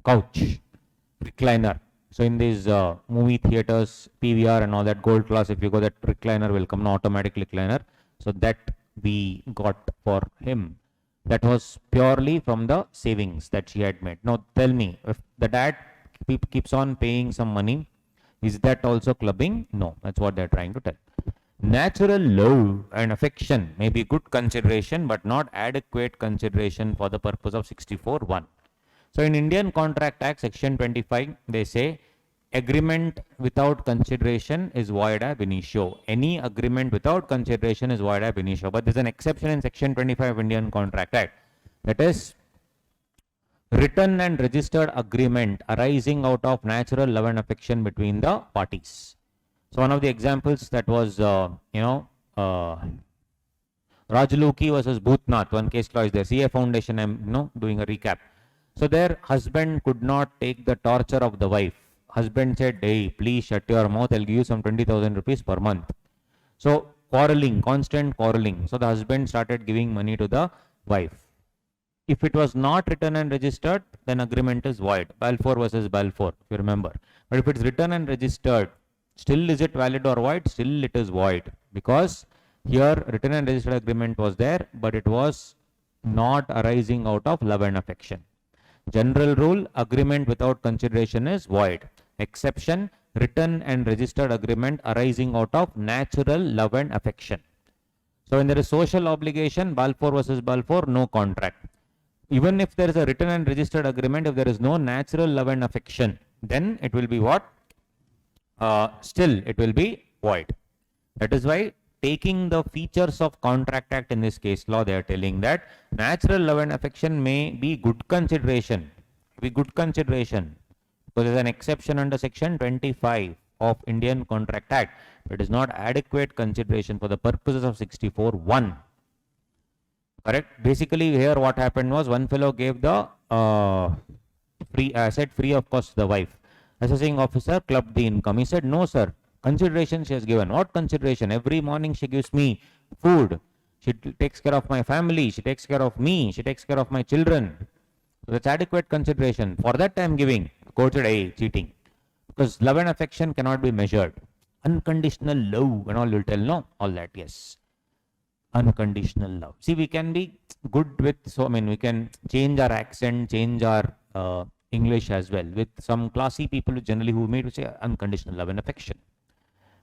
couch, recliner. So in these movie theaters, PVR and all that, gold class, if you go, that recliner will come, no automatic recliner. So that we got for him. That was purely from the savings that she had made. Now tell me, if the dad keeps on paying some money, is that also clubbing? No, that's what they're trying to tell. Natural love and affection may be good consideration, but not adequate consideration for the purpose of 64(1). So in Indian Contract Act, section 25, they say agreement without consideration is void ab initio. Any agreement without consideration is void ab initio. But there's an exception in section 25 of Indian Contract Act. That is written and registered agreement arising out of natural love and affection between the parties. So one of the examples that was, Rajaluki versus Bhutnath, one case law is there. CA Foundation, I'm doing a recap. So their husband could not take the torture of the wife. Husband said, hey, please shut your mouth. I'll give you some 20,000 rupees per month. So quarreling, constant quarreling. So the husband started giving money to the wife. If it was not written and registered, then agreement is void. Balfour versus Balfour, if you remember. But if it's written and registered, still is it valid or void? Still it is void. Because here written and registered agreement was there, but it was not arising out of love and affection. General rule, agreement without consideration is void. Exception, written and registered agreement arising out of natural love and affection. So when there is social obligation, Balfour versus Balfour, no contract. Even if there is a written and registered agreement, if there is no natural love and affection, then it will be what? Still, it will be void. That is why taking the features of Contract Act in this case law, they are telling that natural love and affection may be good consideration. Because there is an exception under section 25 of Indian Contract Act. It is not adequate consideration for the purposes of 64(1). Correct? Basically, here what happened was one fellow gave the free asset free of cost to the wife. Assessing officer clubbed the income. He said, no, sir. Consideration she has given. What consideration? Every morning she gives me food. She takes care of my family. She takes care of me. She takes care of my children. So that's adequate consideration. For that I am giving. Court said, hey, cheating. Because love and affection cannot be measured. Unconditional love and all, you'll tell, no, all that, yes. Unconditional love. See, we can be good with, so I mean, we can change our accent, change our English as well. With some classy people generally who made to say unconditional love and affection.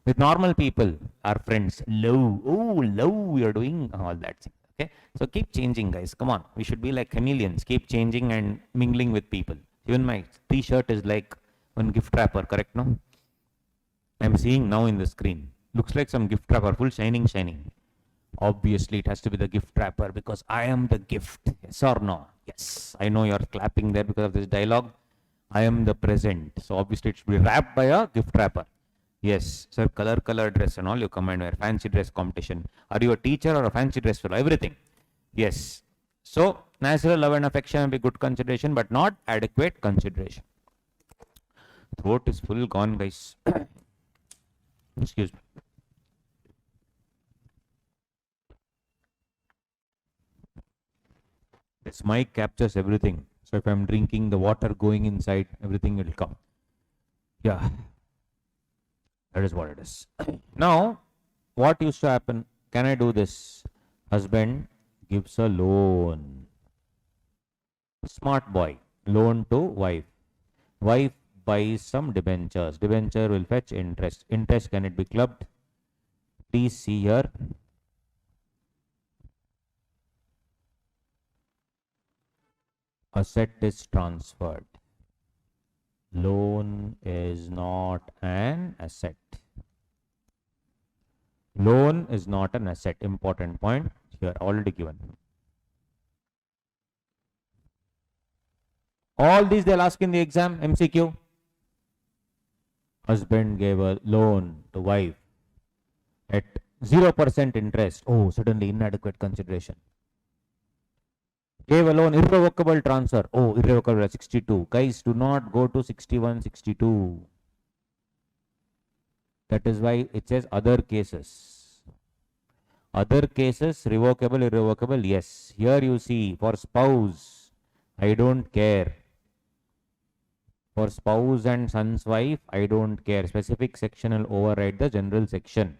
With normal people, our friends, love, oh, love, we are doing all that thing. Okay, so keep changing, guys. Come on, we should be like chameleons, keep changing and mingling with people. Even my t-shirt is like one gift wrapper, correct? No, I'm seeing now in the screen. Looks like some gift wrapper, full shining, shining. Obviously, it has to be the gift wrapper because I am the gift. Yes or no? Yes. I know you're clapping there because of this dialogue. I am the present. So obviously, it should be wrapped by a gift wrapper. Yes. Sir, color dress and all you come and wear. Fancy dress competition. Are you a teacher or a fancy dress fellow? Everything. Yes. So, natural love and affection will be good consideration, but not adequate consideration. Throat is full gone, guys. Excuse me. This mic captures everything. So if I'm drinking, the water going inside, everything will come. Yeah. That is what it is. Now, what used to happen? Can I do this? Husband gives a loan. Smart boy. Loan to wife. Wife buys some debentures. Debenture will fetch interest. Interest, can it be clubbed? Please see here. Asset is transferred. Loan is not an asset. Loan is not an asset. Important point here, already given. All these they'll ask in the exam, MCQ. Husband gave a loan to wife at 0% interest. Oh, suddenly inadequate consideration. Gave a loan, irrevocable transfer. Oh, irrevocable 62. Guys, do not go to 61, 62. That is why it says other cases. Other cases, revocable, irrevocable, yes. Here you see, for spouse, I don't care. For spouse and son's wife, I don't care. Specific section will override the general section.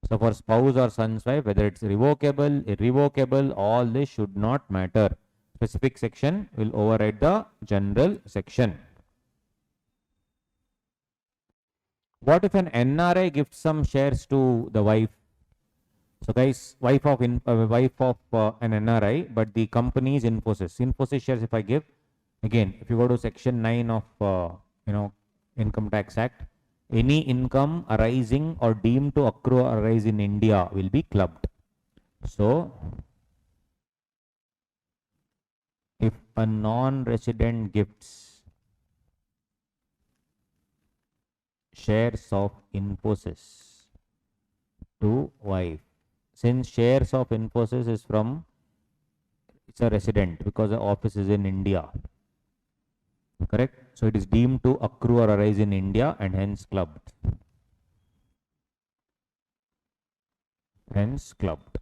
So for spouse or son's wife, whether it's revocable, irrevocable, all this should not matter. Specific section will override the general section. What if an NRI gives some shares to the wife? So guys, wife of an NRI, but the company is Infosys. Infosys shares if I give, again, if you go to section 9 of Income Tax Act, any income arising or deemed to accrue or arise in India will be clubbed. So, if a non-resident gives shares of Infosys to wife, since shares of Infosys is from, it's a resident because the office is in India. Correct? So it is deemed to accrue or arise in India and hence clubbed. Hence clubbed.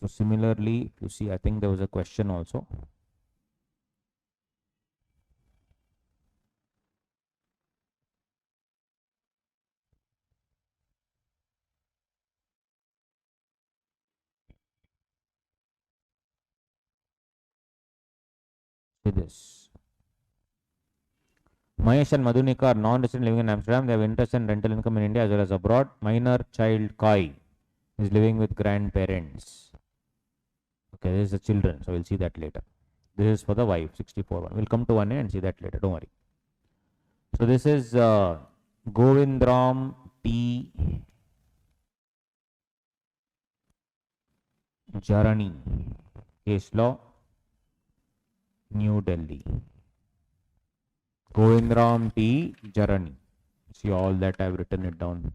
So similarly, if you see, I think there was a question also. See this. Mahesh and Madhunika are non-resident living in Amsterdam. They have interest in rental income in India as well as abroad. Minor child Kai is living with grandparents. Okay, this is the children, so we'll see that later. This is for the wife, 64 one. We'll come to 1A and see that later, don't worry. So this is Govindram T. Jarani, case law, New Delhi. Govindram T. Jarani. See all that I've written it down.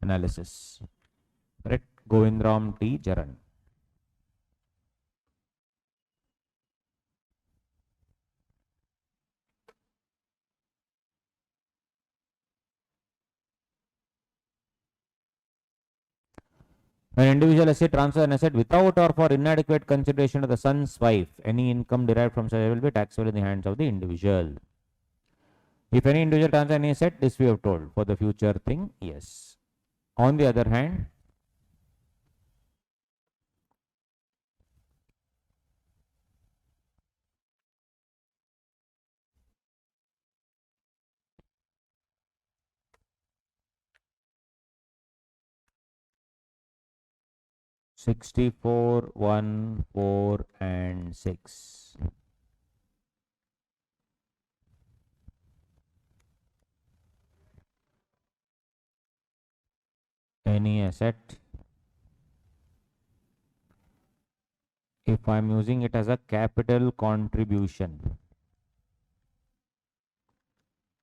Analysis. Correct? Govindram T. Jarani. When individual asset transfer an asset without or for inadequate consideration to the son's wife, any income derived from such will be taxable in the hands of the individual. If any individual transfer any asset, this we have told. For the future thing, yes. On the other hand, (64, 1, 4 and 6). Any asset, if I am using it as a capital contribution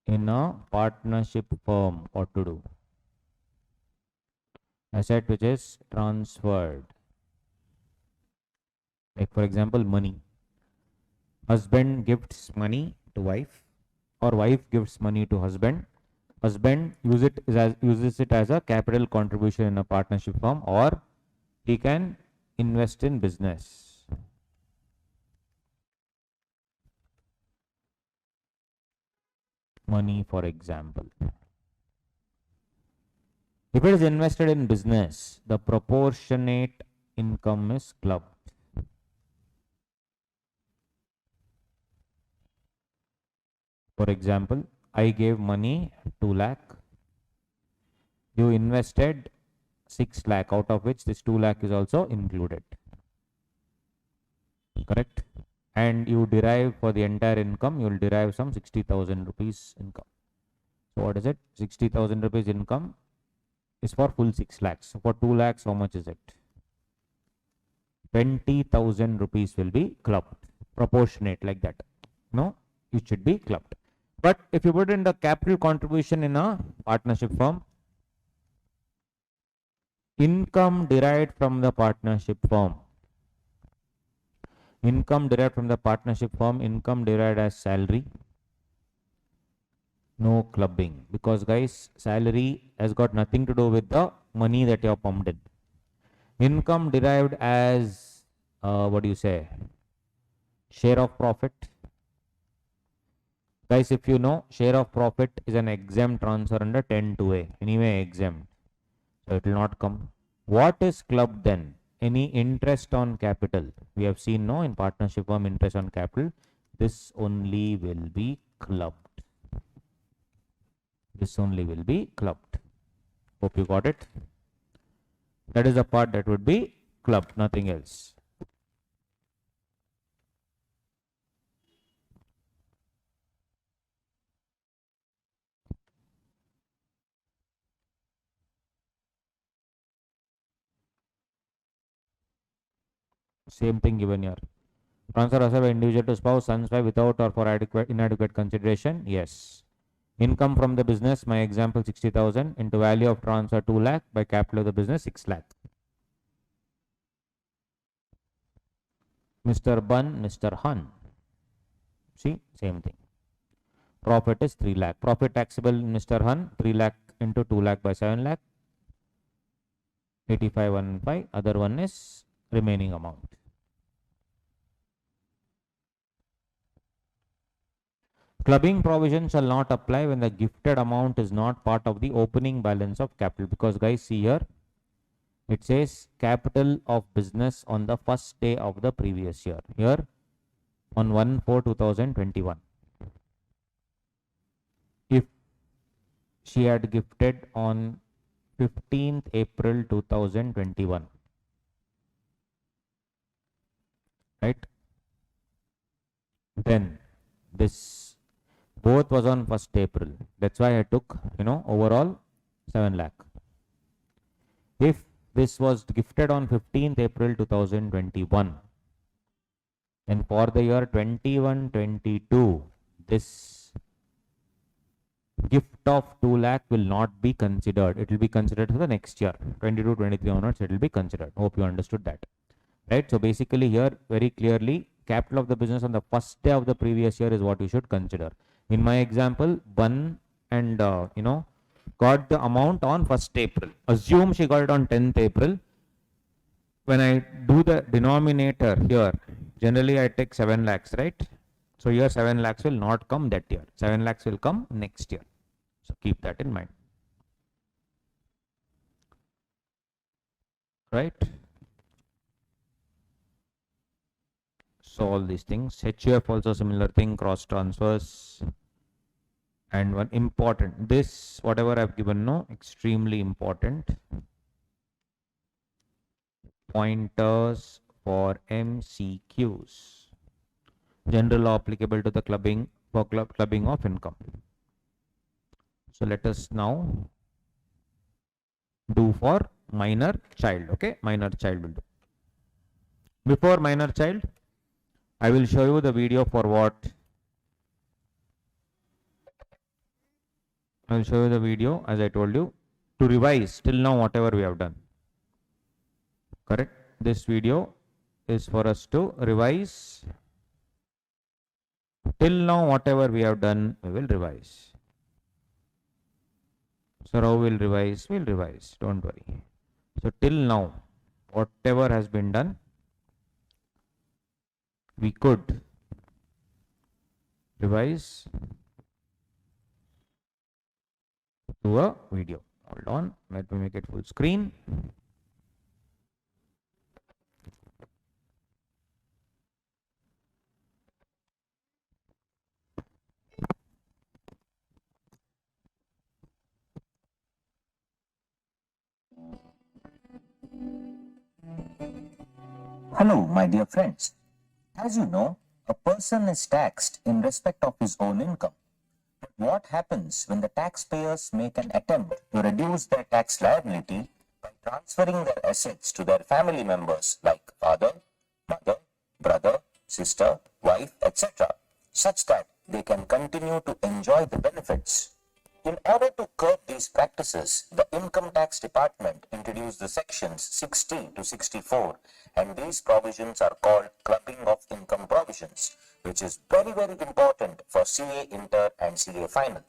in a partnership firm, what to do? Asset which is transferred. Like for example, money. Husband gifts money to wife, or wife gives money to husband. Husband uses it as a capital contribution in a partnership firm, or he can invest in business. Money, for example. If it is invested in business, the proportionate income is clubbed. For example, I gave money 2 lakh. You invested 6 lakh, out of which this 2 lakh is also included. Correct? And you derive for the entire income, you will derive some 60,000 rupees income. So what is it? 60,000 rupees income is for full 6 lakhs. So for 2 lakhs, how much is it? 20,000 rupees will be clubbed. Proportionate like that. No, it should be clubbed. But if you put in the capital contribution in a partnership firm, income derived from the partnership firm, income derived from the partnership firm, income derived as salary, no clubbing, because guys, salary has got nothing to do with the money that you have pumped in. Income derived as what do you say, share of profit. Guys, if you know, share of profit is an exempt transfer under 10(2)(a), anyway exempt, so it will not come. What is clubbed then? Any interest on capital. We have seen, no, in partnership firm, interest on capital, this only will be clubbed. This only will be clubbed. Hope you got it. That is the part that would be clubbed, nothing else. Same thing given here. Transfer asset by individual to spouse, son's wife without or for inadequate consideration. Yes. Income from the business, my example 60,000 into value of transfer 2 lakh by capital of the business 6 lakh. Mr. Bun, Mr. Hun. See, same thing. Profit is 3 lakh. Profit taxable Mr. Hun, 3 lakh into 2 lakh by 7 lakh. 85,115. Other one is remaining amount. Clubbing provision shall not apply when the gifted amount is not part of the opening balance of capital. Because guys, see here, it says capital of business on the first day of the previous year. Here on 1/4/2021. she had gifted on 15th April 2021, right? Then this both was on 1st April. That's why I took, overall 7 lakh. If this was gifted on 15th April 2021, and for the year 21-22, this gift of 2 lakh will not be considered. It will be considered for the next year, 22-23 onwards. It will be considered. Hope you understood that, right? So basically here very clearly, capital of the business on the first day of the previous year is what you should consider. In my example, one and got the amount on 1st April. Assume she got it on 10th April. When I do the denominator here, generally I take 7 lakhs, right? So here 7 lakhs will not come that year. 7 lakhs will come next year. So keep that in mind. Right? So all these things. HUF also similar thing, cross transfers. And one important, this whatever I've given now, extremely important. Pointers for MCQs. General law applicable to the clubbing for clubbing of income. So let us now do for minor child. Okay, minor child will do. Before minor child, I will show you the video for what. I will show you the video as I told you to revise till now whatever we have done. Correct? This video is for us to revise. Till now whatever we have done, we will revise. So how we'll revise? We'll revise. Don't worry. So till now, whatever has been done, we could revise to a video. Hold on. Let me make it full screen. Hello, my dear friends. As you know, a person is taxed in respect of his own income. But what happens when the taxpayers make an attempt to reduce their tax liability by transferring their assets to their family members like father, mother, brother, sister, wife, etc., such that they can continue to enjoy the benefits? In order to curb these practices, the Income Tax Department introduced the sections 60 to 64, and these provisions are called clubbing of income provisions, which is very, very important for CA Inter and CA Final.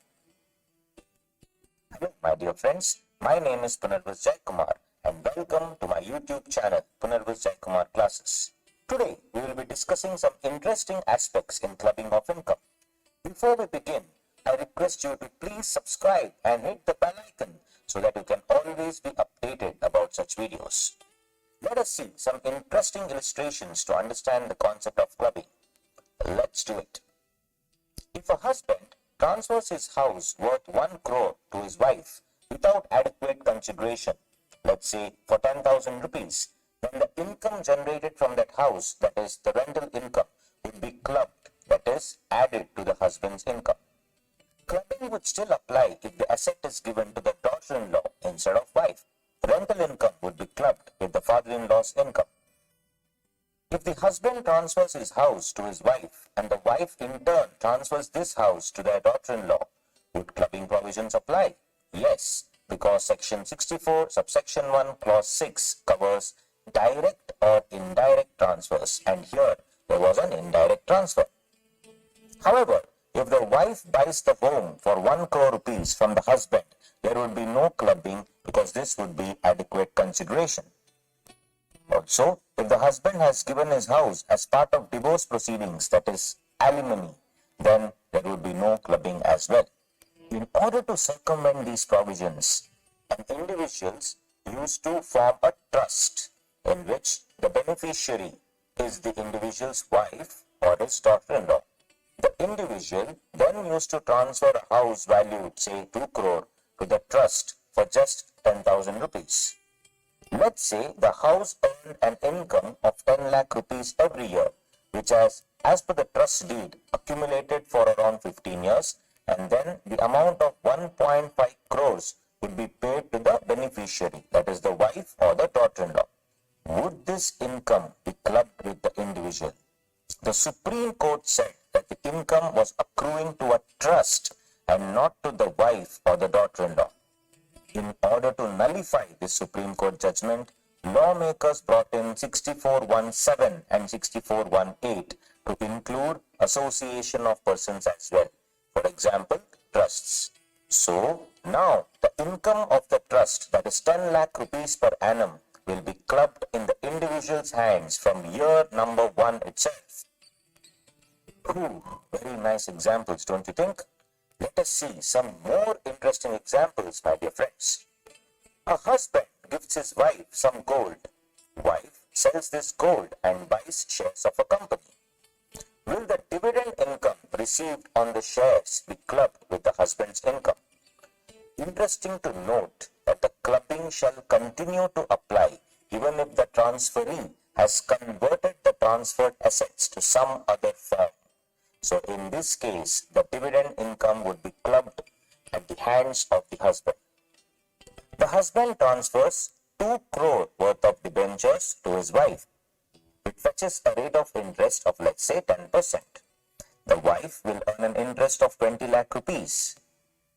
Hello, my dear friends. My name is Punarvas Jaikumar, and welcome to my YouTube channel, Punarvas Jaikumar Classes. Today, we will be discussing some interesting aspects in clubbing of income. Before we begin, I request you to please subscribe and hit the bell icon so that you can always be updated about such videos. Let us see some interesting illustrations to understand the concept of clubbing. Let's do it. If a husband transfers his house worth 1 crore to his wife without adequate consideration, let's say for 10,000 rupees, then the income generated from that house, that is the rental income, would be clubbed, that is added to the husband's income. Clubbing would still apply if the asset is given to the daughter-in-law instead of wife. Rental income would be clubbed with the father-in-law's income. If the husband transfers his house to his wife and the wife in turn transfers this house to their daughter-in-law, would clubbing provisions apply? Yes, because section 64 subsection 1 clause 6 covers direct or indirect transfers, and here there was an indirect transfer. However, if the wife buys the home for 1 crore rupees from the husband, there would be no clubbing because this would be adequate consideration. Also, if the husband has given his house as part of divorce proceedings, that is alimony, then there would be no clubbing as well. In order to circumvent these provisions, individuals used to form a trust in which the beneficiary is the individual's wife or his daughter-in-law. The individual then used to transfer a house valued, say, 2 crore to the trust for just 10,000 rupees. Let's say the house earned an income of 10 lakh rupees every year, which has, as per the trust deed, accumulated for around 15 years, and then the amount of 1.5 crores would be paid to the beneficiary, that is the wife or the daughter-in-law. Would this income be clubbed with the individual? The Supreme Court said that the income was accruing to a trust and not to the wife or the daughter-in-law. In order to nullify this Supreme Court judgment, lawmakers brought in 6417 and 6418 to include association of persons as well. For example, trusts. So now the income of the trust, that is 10 lakh rupees per annum, will be clubbed in the individual's hands from year number 1 itself. Very nice examples, don't you think? Let us see some more interesting examples, my dear friends. A husband gives his wife some gold. Wife sells this gold and buys shares of a company. Will the dividend income received on the shares be clubbed with the husband's income? Interesting to note that the clubbing shall continue to apply even if the transferee has converted the transferred assets to some other form. So in this case, the dividend income would be clubbed at the hands of the husband. The husband transfers 2 crore worth of debentures to his wife. It fetches a rate of interest of, let's say, 10%. The wife will earn an interest of 20 lakh rupees.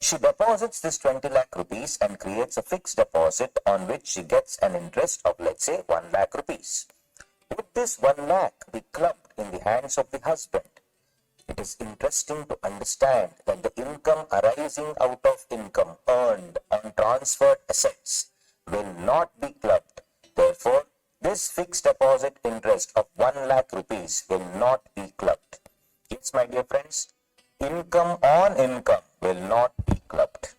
She deposits this 20 lakh rupees and creates a fixed deposit on which she gets an interest of, let's say, 1 lakh rupees. Would this 1 lakh be clubbed in the hands of the husband? It is interesting to understand that the income arising out of income earned on transferred assets will not be clubbed. Therefore, this fixed deposit interest of 1 lakh rupees will not be clubbed. Yes, my dear friends, income on income will not be clubbed.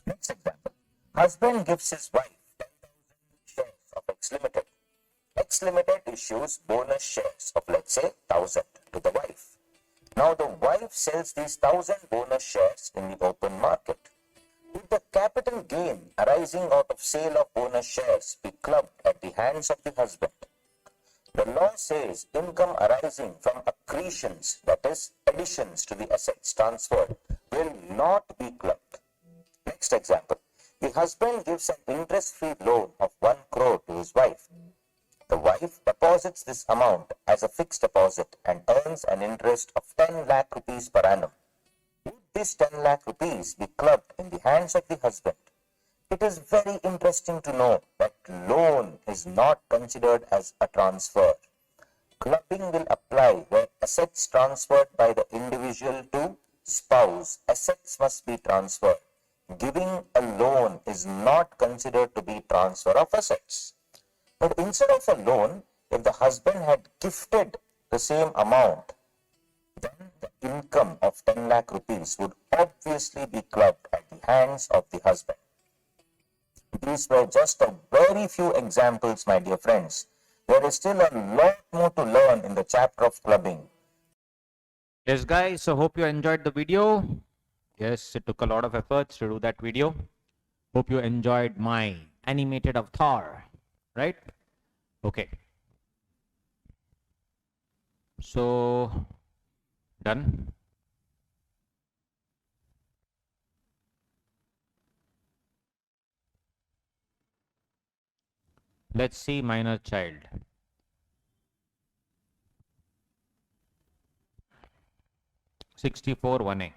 Next example. Husband gives his wife 10,000 shares of X Limited. X Limited issues bonus shares of, let's say, 1,000 to the wife. Now the wife sells these 1,000 bonus shares in the open market. Would the capital gain arising out of sale of bonus shares be clubbed at the hands of the husband? The law says income arising from accretions, that is, additions to the assets transferred, will not be clubbed. Next example. The husband gives an interest-free loan of 1 crore to his wife. The wife deposits this amount as a fixed deposit and earns an interest of 10 lakh rupees per annum. Would this 10 lakh rupees be clubbed in the hands of the husband? It is very interesting to know that loan is not considered as a transfer. Clubbing will apply where assets transferred by the individual to spouse. Assets must be transferred. Giving a loan is not considered to be transfer of assets. But instead of a loan, if the husband had gifted the same amount, then the income of 10 lakh rupees would obviously be clubbed at the hands of the husband. These were just a very few examples, my dear friends. There is still a lot more to learn in the chapter of clubbing. Yes, guys, so hope you enjoyed the video. Yes, it took a lot of efforts to do that video. Hope you enjoyed my animated avatar, right? Okay. So, done. Let's see minor child. (64) 1A.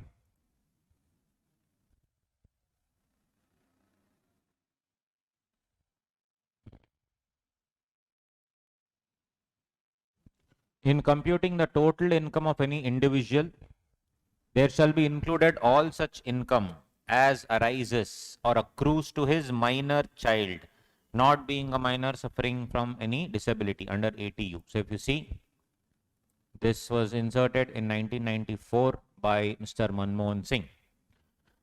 In computing the total income of any individual, there shall be included all such income as arises or accrues to his minor child, not being a minor suffering from any disability under ATU. So if you see, this was inserted in 1994 by Mr. Manmohan Singh.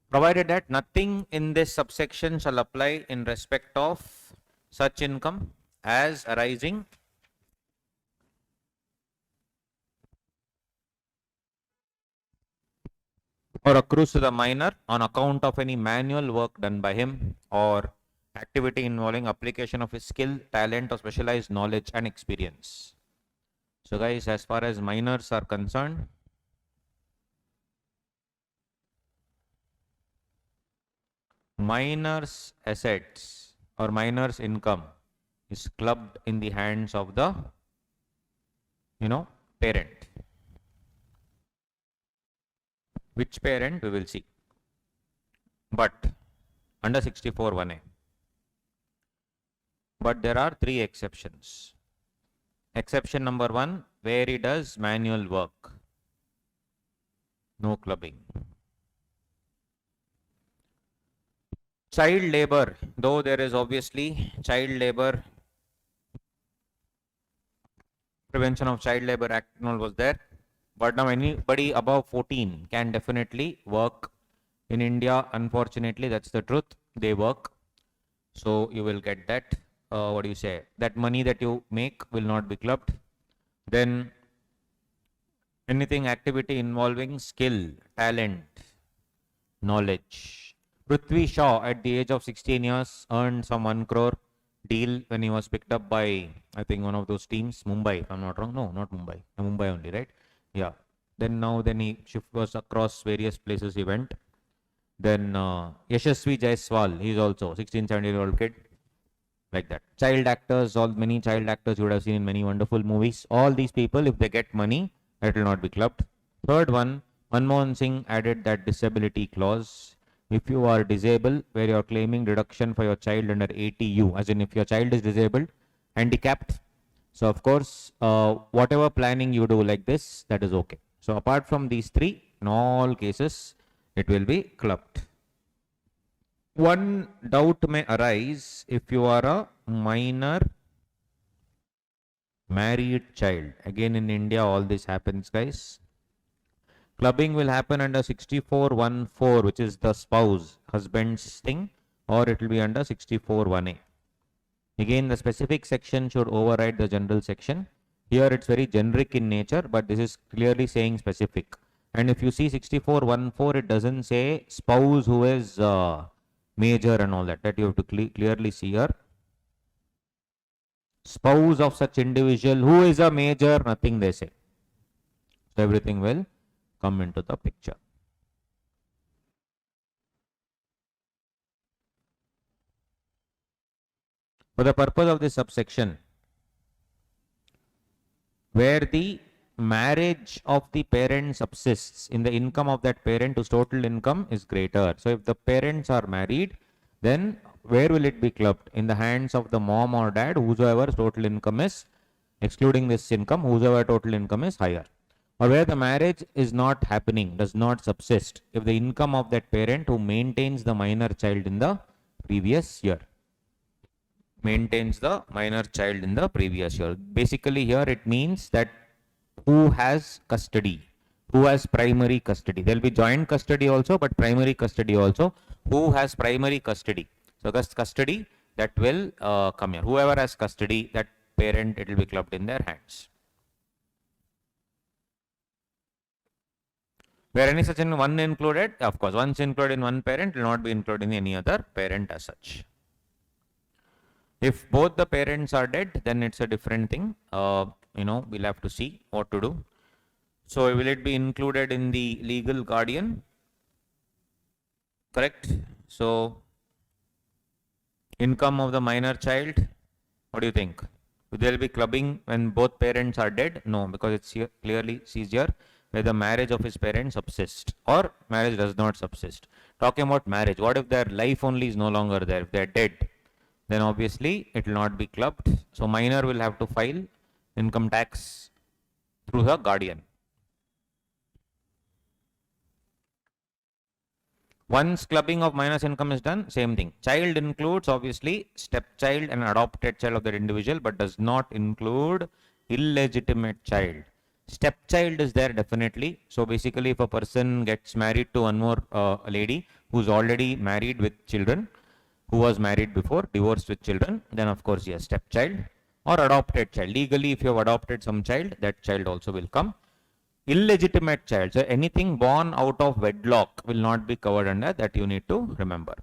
Provided that nothing in this subsection shall apply in respect of such income as arising or accrues to the minor on account of any manual work done by him or activity involving application of his skill, talent, or specialized knowledge and experience. So guys, as far as minors are concerned, minors assets or minors income is clubbed in the hands of the parent. Which parent we will see, but under 64 1A. But there are 3 exceptions. Exception number 1, where he does manual work, no clubbing. Child labor, though there is obviously Child Labor Prevention of Child Labor Act was there, but now anybody above 14 can definitely work in India. Unfortunately, that's the truth. They work, so you will get that. What do you say? That money that you make will not be clubbed. Then anything activity involving skill, talent, knowledge. Prithvi Shaw at the age of 16 years earned some 1 crore deal when he was picked up by, I think, one of those teams, Mumbai, if I'm not wrong. No, not Mumbai. Mumbai only, right? Yeah. Then he was across various places he went. Then Yashasvi Jaiswal, he's also 16, 17-year-old kid. Like that. Child actors, many child actors you would have seen in many wonderful movies. All these people, if they get money, it will not be clubbed. Third one, Manmohan Singh added that disability clause. If you are disabled, where you are claiming deduction for your child under ATU, as in if your child is disabled, handicapped. So of course, whatever planning you do like this, that is okay. So apart from these 3, in all cases, it will be clubbed. One doubt may arise if you are a minor married child. Again, in India, all this happens, guys. Clubbing will happen under 64.14, which is the spouse, husband's thing, or it will be under 64.1A. Again, the specific section should override the general section. Here it's very generic in nature, but this is clearly saying specific. And if you see 64.14, it doesn't say spouse who is major and all that. That you have to clearly see here. Spouse of such individual who is a major, nothing they say. So everything will come into the picture. For the purpose of this subsection, where the marriage of the parent subsists in the income of that parent whose total income is greater. So if the parents are married, then where will it be clubbed? In the hands of the mom or dad, whosoever total income is, excluding this income, whosoever total income is higher. Or where the marriage is not happening, does not subsist, if the income of that parent who maintains the minor child in the previous year. Maintains the minor child in the previous year. Basically here it means that who has custody, who has primary custody. There will be joint custody also, but primary custody also. Who has primary custody? So that's custody that will come here. Whoever has custody, that parent, it will be clubbed in their hands. Where any such in one included, of course, once included in one parent, will not be included in any other parent as such. If both the parents are dead, then it's a different thing. We'll have to see what to do. So will it be included in the legal guardian? Correct. So income of the minor child, what do you think? There will be clubbing when both parents are dead? No, because it's here, clearly sees here where the marriage of his parents subsists or marriage does not subsist. Talking about marriage, what if their life only is no longer there? If they are dead, then obviously it will not be clubbed. So minor will have to file income tax through the guardian. Once clubbing of minor's income is done, same thing. Child includes obviously stepchild and adopted child of that individual, but does not include illegitimate child. Stepchild is there definitely. So basically if a person gets married to one more lady who's already married with children, who was married before, divorced with children, then of course yes, stepchild or adopted child. Legally if you have adopted some child, that child also will come. illegitimate child. So anything born out of wedlock will not be covered under that, you need to remember.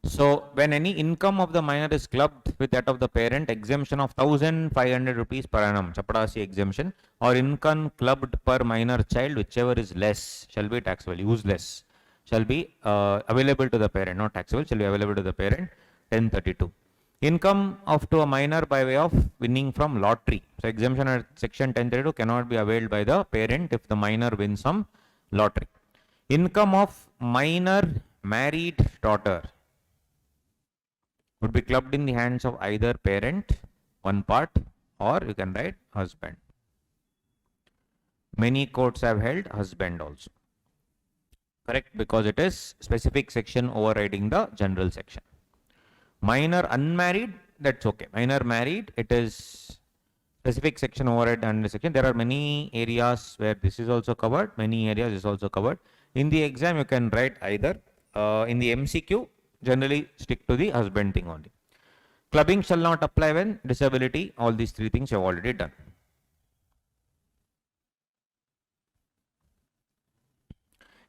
So when any income of the minor is clubbed with that of the parent, exemption of 1,500 rupees per annum, Chapadasi exemption, or income clubbed per minor child, whichever is less, shall be taxable. Useless shall be available to the parent, not taxable, shall be available to the parent. 1032. Income of to a minor by way of winning from lottery. So exemption at section 1032 cannot be availed by the parent if the minor wins some lottery. Income of minor married daughter would be clubbed in the hands of either parent, one part, or you can write husband. Many courts have held husband also. Correct, because it is specific section overriding the general section. Minor unmarried, that's okay. Minor married, it is specific section override under section. There are many areas where this is also covered, many areas is also covered. In the exam, you can write either. In the MCQ, generally stick to the husband thing only. Clubbing shall not apply when disability, all these three things you have already done.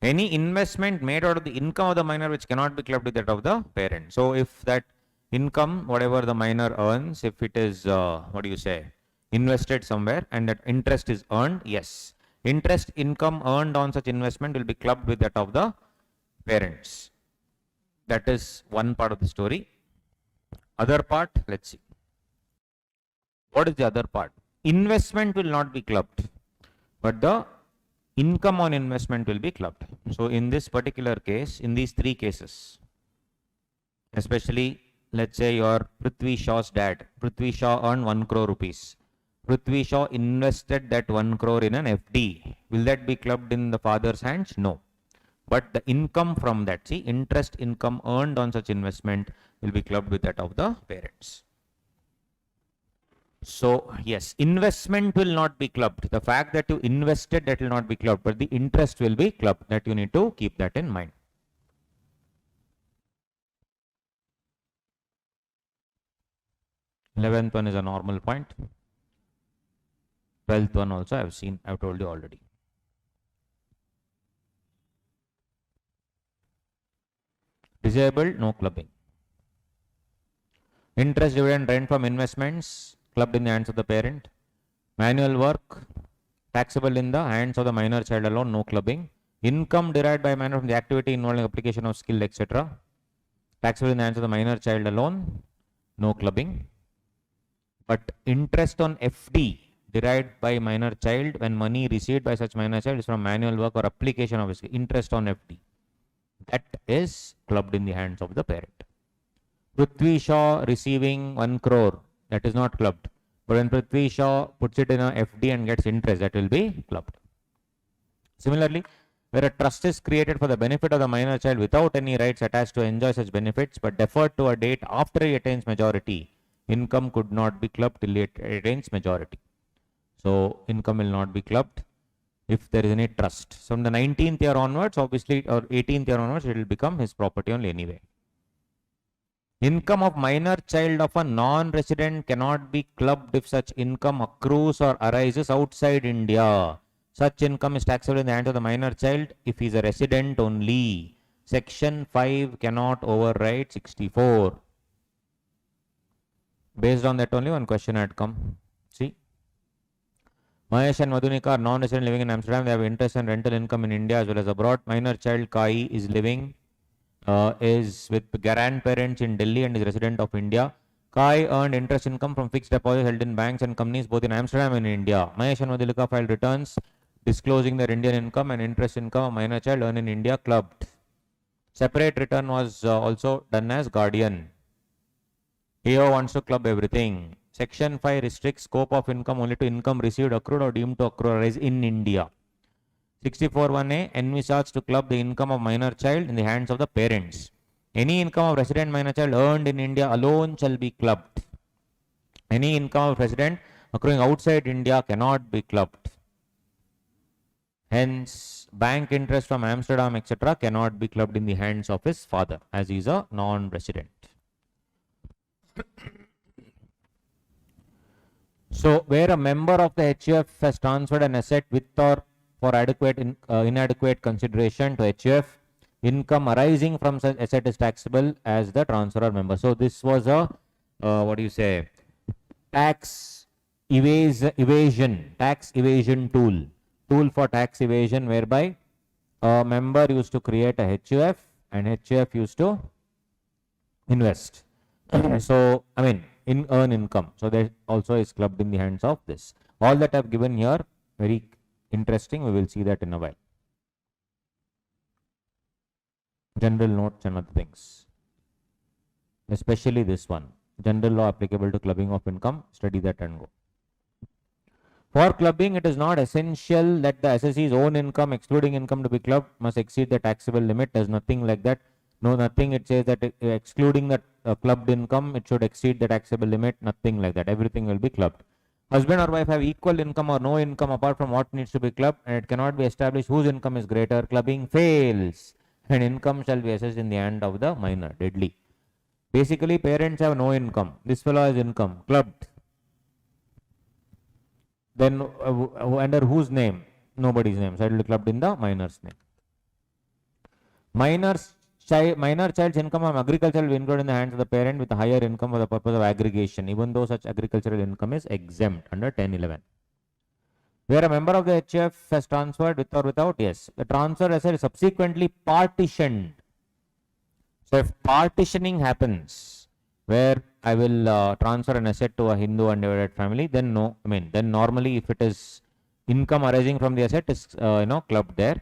Any investment made out of the income of the minor which cannot be clubbed with that of the parent. So if that income, whatever the minor earns, if it is, invested somewhere and that interest is earned, yes. Interest income earned on such investment will be clubbed with that of the parents. That is one part of the story. Other part, let's see. What is the other part? Investment will not be clubbed, but the income on investment will be clubbed. So in this particular case, in these three cases, especially let's say your Prithvi Shaw's dad, Prithvi Shaw earned 1 crore rupees. Prithvi Shaw invested that 1 crore in an FD. Will that be clubbed in the father's hands? No. But the income from that, see, interest income earned on such investment will be clubbed with that of the parents. So yes, investment will not be clubbed. The fact that you invested, that will not be clubbed, but the interest will be clubbed. That you need to keep that in mind. 11th one is a normal point. 12th one also I have seen, I have told you already. Disabled, no clubbing. Interest, dividend, rent from investments, clubbed in the hands of the parent. Manual work, taxable in the hands of the minor child alone, no clubbing. Income derived by minor from the activity involving application of skill, etc. Taxable in the hands of the minor child alone, no clubbing. But interest on FD derived by minor child when money received by such minor child is from manual work or application of skill, interest on FD. That is clubbed in the hands of the parent. Prithvi Shaw receiving 1 crore, that is not clubbed. But when Prithvi Shaw puts it in a FD and gets interest, that will be clubbed. Similarly, where a trust is created for the benefit of the minor child without any rights attached to enjoy such benefits but deferred to a date after he attains majority, income could not be clubbed till he attains majority. So income will not be clubbed if there is any trust. So from the 19th year onwards, obviously, or 18th year onwards, it will become his property only anyway. Income of minor child of a non-resident cannot be clubbed if such income accrues or arises outside India. Such income is taxable in the hands of the minor child if he is a resident only. Section 5 cannot override 64. Based on that only one question had come. See. Mahesh and Madhunika are non-resident living in Amsterdam. They have interest and rental income in India as well as abroad. Minor child Kai is living is with grandparents in Delhi and is resident of India. Kai earned interest income from fixed deposits held in banks and companies both in Amsterdam and India. Mahesh and Madhulika filed returns disclosing their Indian income and interest income of minor child earned in India clubbed. Separate return was also done as guardian. AO wants to club everything. Section 5 restricts scope of income only to income received, accrued or deemed to accrue or arise in India. 64(1)A envisages to club the income of minor child in the hands of the parents. Any income of resident minor child earned in India alone shall be clubbed. Any income of resident accruing outside India cannot be clubbed. Hence, bank interest from Amsterdam, etc. cannot be clubbed in the hands of his father as he is a non-resident. So where a member of the HUF has transferred an asset with or for inadequate consideration to HUF, income arising from such asset is taxable as the transferor member. So this was a what do you say, tax tax evasion tool for tax evasion, whereby a member used to create a HUF and HUF used to invest. So, I mean, earn income. So that also is clubbed in the hands of this. All that I've given here, very interesting. We will see that in a while. General notes and other things. Especially this one. General law applicable to clubbing of income. Study that and go. For clubbing, it is not essential that the assessee's own income, excluding income to be clubbed, must exceed the taxable limit. There's nothing like that. No, nothing. It says that excluding the clubbed income, it should exceed the taxable limit. Nothing like that. Everything will be clubbed. Husband or wife have equal income or no income apart from what needs to be clubbed, and it cannot be established whose income is greater. Clubbing fails, and income shall be assessed in the hand of the minor. Deadly. Basically, parents have no income. This fellow has income. Clubbed. Then under whose name? Nobody's name. So it will be clubbed in the minor's name. Minor child's income from agriculture will be included in the hands of the parent with a higher income for the purpose of aggregation, even though such agricultural income is exempt under 1011. Where a member of the HF has transferred with or without, yes. The transfer asset is subsequently partitioned. So if partitioning happens, where I will transfer an asset to a Hindu undivided family, then no, I mean, then normally if it is income arising from the asset is, clubbed there.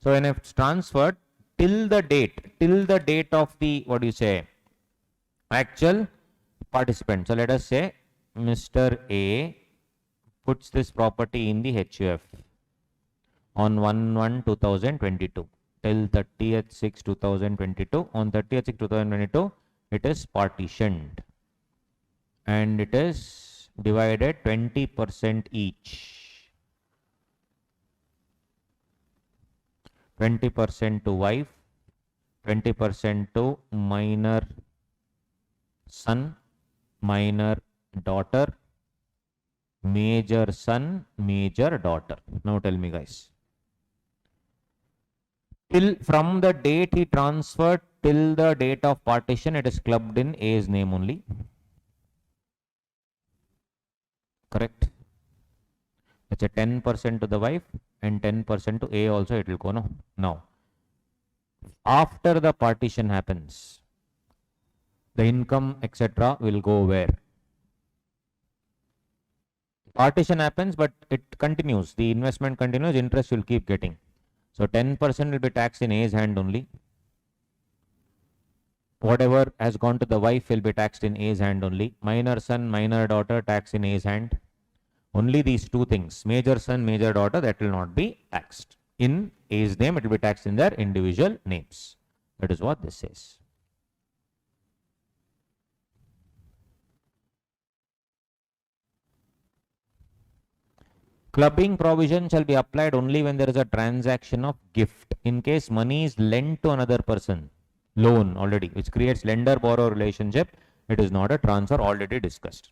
So when it's transferred till the date of the, what do you say, actual participant. So let us say Mr. A puts this property in the HUF on 1/1/2022 till 30th 6 2022. On 30th 6 2022 it is partitioned and it is divided 20% each. 20% to wife, 20% to minor son, minor daughter, major son, major daughter. Now tell me, guys. From the date he transferred till the date of partition, it is clubbed in A's name only. Correct? It's a 10% to the wife and 10% to A also it will go, no? Now, after the partition happens, the income etc. will go where? Partition happens, but it continues. The investment continues, interest will keep getting. So 10% will be taxed in A's hand only. Whatever has gone to the wife will be taxed in A's hand only. Minor son, minor daughter, tax in A's hand. Only these two things, major son, major daughter, that will not be taxed. In A's name, it will be taxed in their individual names. That is what this says. Clubbing provision shall be applied only when there is a transaction of gift. In case money is lent to another person, loan already, which creates lender-borrower relationship, it is not a transfer, already discussed.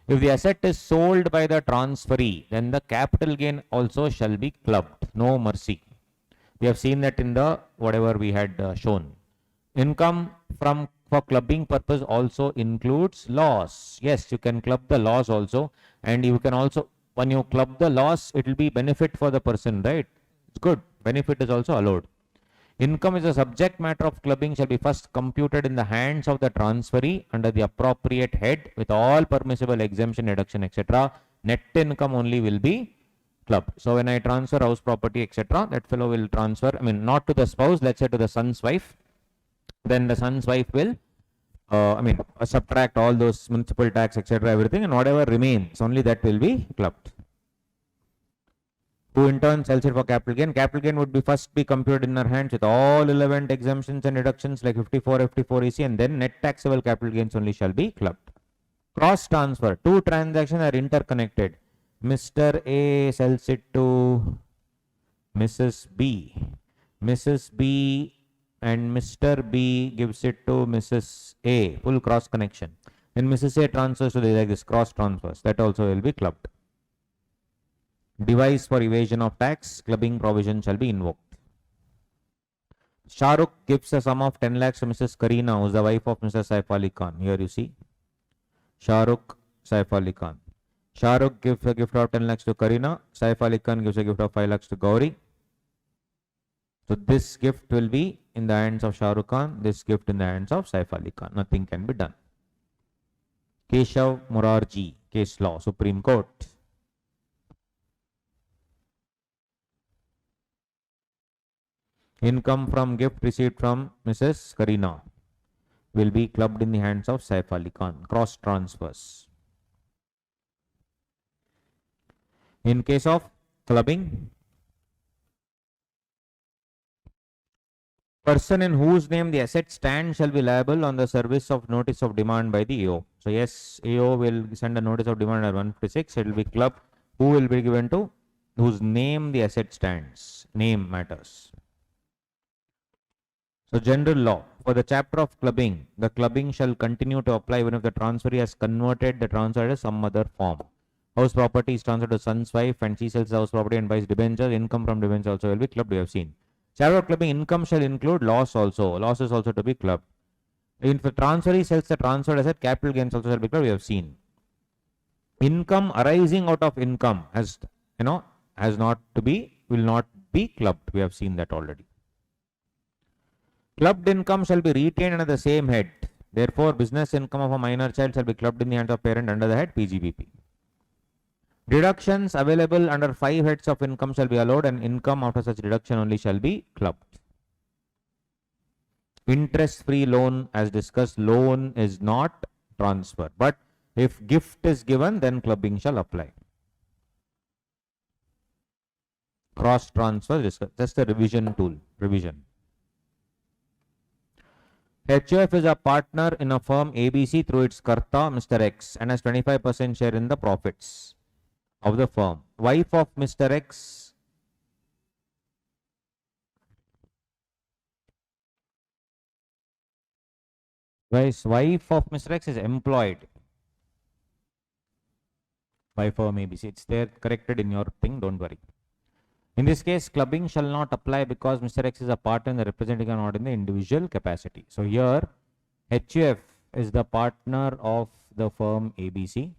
If the asset is sold by the transferee, then the capital gain also shall be clubbed. No mercy. We have seen that in the whatever we had shown. Income for clubbing purpose also includes loss. Yes, you can club the loss also, and you can also, when you club the loss, it will be benefit for the person, right? It's good. Benefit is also allowed. Income is a subject matter of clubbing shall be first computed in the hands of the transferee under the appropriate head with all permissible exemption, deduction, etc. Net income only will be clubbed. So when I transfer house property, etc., that fellow will transfer, I mean, not to the spouse, let's say to the son's wife. Then the son's wife will, subtract all those municipal tax, etc., everything, and whatever remains, only that will be clubbed. Who in turn sells it for capital gain. Capital gain would be first be computed in our hands with all relevant exemptions and deductions like 54, 54 EC, and then net taxable capital gains only shall be clubbed. Cross transfer. Two transactions are interconnected. Mr. A sells it to Mrs. B. Mrs. B and Mr. B gives it to Mrs. A. Full cross connection. When Mrs. A transfers to the like this cross transfers, that also will be clubbed. Device for evasion of tax, clubbing provision shall be invoked. Shahrukh gives a sum of 10 lakhs to Mrs. Karina, who is the wife of Mr. Saif Ali Khan. Here you see Shahrukh, Saif Ali Khan. Shahrukh gives a gift of 10 lakhs to Karina. Saif Ali Khan gives a gift of 5 lakhs to Gauri. So this gift will be in the hands of Shah Rukh Khan, this gift in the hands of Saif Ali Khan. Nothing can be done. Keshav Morarji, case law, Supreme Court. Income from gift received from Mrs. Karina will be clubbed in the hands of Saif Ali Khan. Cross transfers. In case of clubbing, person in whose name the asset stands shall be liable on the service of notice of demand by the AO. So yes, AO will send a notice of demand at 156. It will be clubbed. Who will be given to? Whose name the asset stands. Name matters. So general law. For the chapter of clubbing, the clubbing shall continue to apply even if the transferee has converted the transfer to some other form. House property is transferred to son's wife and she sells the house property and buys debentures. Income from debentures also will be clubbed, we have seen. Chapter of clubbing, income shall include loss also. Loss is also to be clubbed. If the transferee sells the transferred asset, capital gains also shall be clubbed, we have seen. Income arising out of income has not to be, will not be clubbed. We have seen that already. Clubbed income shall be retained under the same head. Therefore, business income of a minor child shall be clubbed in the hands of parent under the head PGBP. Deductions available under 5 heads of income shall be allowed and income after such deduction only shall be clubbed. Interest-free loan, as discussed, loan is not transfer. But if gift is given, then clubbing shall apply. Cross transfer, just a revision tool. Revision. HUF is a partner in a firm ABC through its Karta, Mr. X, and has 25% share in the profits of the firm. Wife of Mr. X wife of Mr. X is employed by firm ABC. It's there corrected in your thing, don't worry. In this case, clubbing shall not apply because Mr. X is a partner in the representative and not in the individual capacity. So here, HUF is the partner of the firm ABC.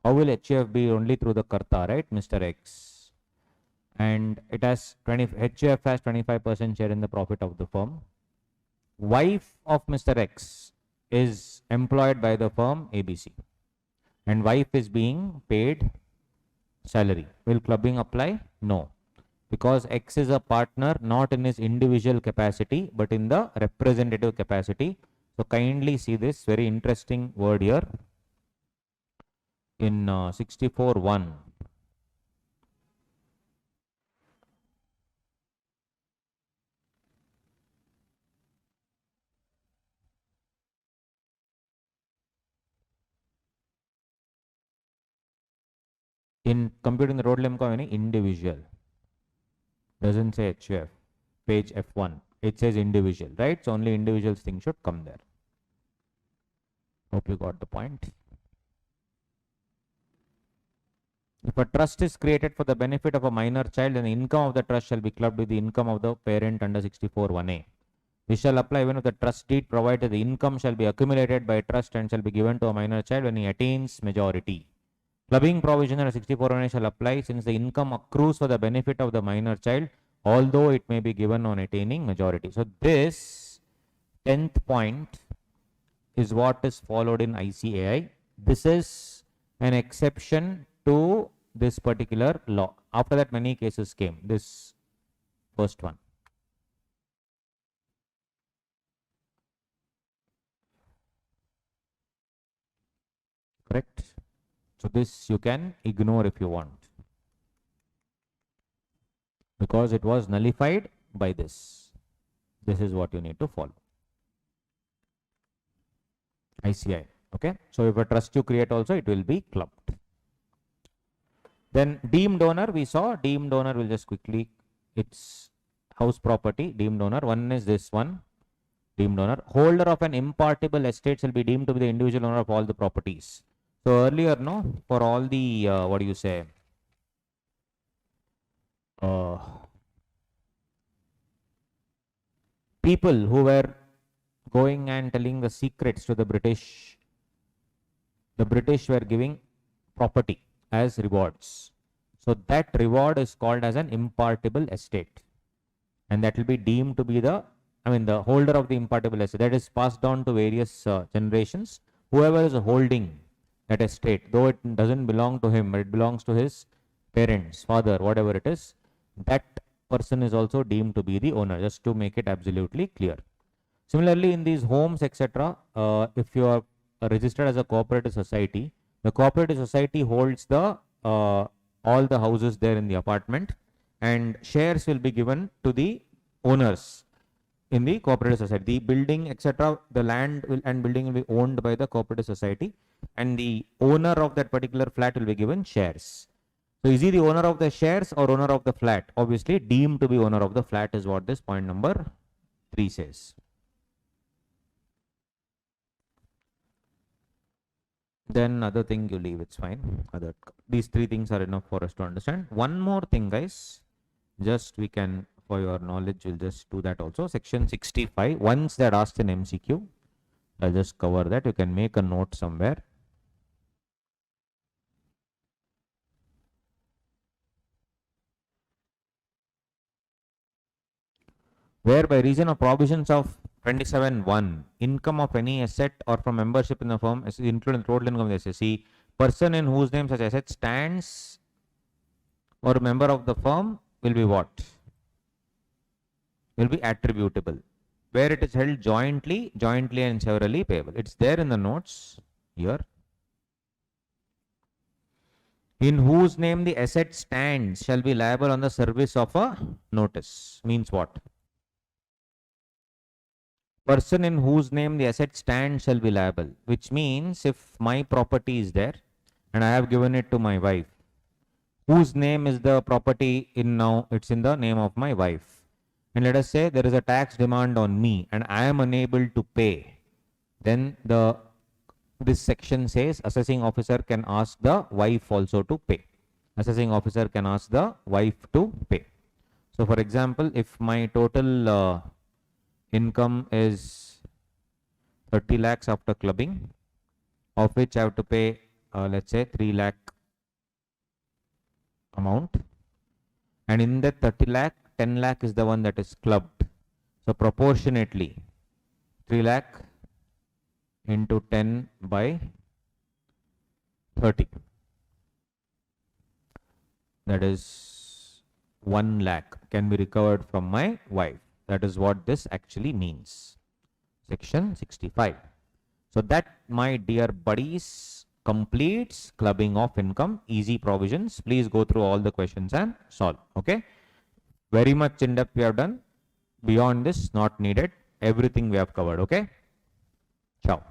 How will HUF be? Only through the Karta, right? Mr. X. And it has HUF has 25% share in the profit of the firm. Wife of Mr. X is employed by the firm ABC. And wife is being paid salary. Will clubbing apply? No. Because X is a partner not in his individual capacity but in the representative capacity. So kindly see this very interesting word here in 64(1). In computing the road limco, any individual. Doesn't say HUF. Page F1. It says individual, right? So only individuals thing should come there. Hope you got the point. If a trust is created for the benefit of a minor child, then the income of the trust shall be clubbed with the income of the parent under 64(1)(a). This shall apply even if the trust deed provided the income shall be accumulated by trust and shall be given to a minor child when he attains majority. Clubbing provision under 64(1)(a) shall apply since the income accrues for the benefit of the minor child, although it may be given on attaining majority. So this 10th point is what is followed in ICAI. This is an exception to this particular law. After that, many cases came. This first one. Correct? So this you can ignore if you want, because it was nullified by this. This is what you need to follow. ICI. Okay. So if a trust you create also, it will be clubbed. Then deemed donor, we saw deemed donor will just quickly, it's house property, deemed donor. One is this one. deemed owner. Holder of an impartible estate shall be deemed to be the individual owner of all the properties. So earlier, no, for all the, what do you say, people who were going and telling the secrets to the British were giving property as rewards. So that reward is called as an impartible estate. And that will be deemed to be the holder of the impartible estate. That is passed down to various generations. Whoever is holding that estate, though it doesn't belong to him, but it belongs to his parents, father, whatever it is, that person is also deemed to be the owner, just to make it absolutely clear. Similarly, in these homes, etc., if you are registered as a cooperative society, the cooperative society holds the all the houses there in the apartment, and shares will be given to the owners in the cooperative society. The building, etc., the land and building will be owned by the cooperative society, and the owner of that particular flat will be given shares. So is he the owner of the shares or owner of the flat? Obviously, deemed to be owner of the flat is what this point number 3 says. Then other thing you leave, it's fine. These 3 things are enough for us to understand. One more thing, guys, just we can, for your knowledge, we'll just do that also. Section 65, once that asked in MCQ, I'll just cover that. You can make a note somewhere. Where by reason of provisions of 27(1), income of any asset or from membership in the firm is included in total income of the SSC, person in whose name such asset stands or member of the firm will be what? Will be attributable. Where it is held jointly and severally payable. It's there in the notes here. In whose name the asset stands shall be liable on the service of a notice. Means what? Person in whose name the asset stands shall be liable, which means if my property is there and I have given it to my wife, whose name is the property in now? It's in the name of my wife. And let us say there is a tax demand on me and I am unable to pay. Then this section says assessing officer can ask the wife also to pay. Assessing officer can ask the wife to pay. So for example, if my total income is 30 lakhs after clubbing, of which I have to pay, let's say 3 lakh amount, and in that 30 lakh, 10 lakh is the one that is clubbed. So proportionately, 3 lakh into 10 by 30. That is 1 lakh can be recovered from my wife. That is what this actually means. Section 65. So that, my dear buddies, completes clubbing of income. Easy provisions. Please go through all the questions and solve. Okay. Very much in depth we have done. Beyond this, not needed. Everything we have covered. Okay. Ciao.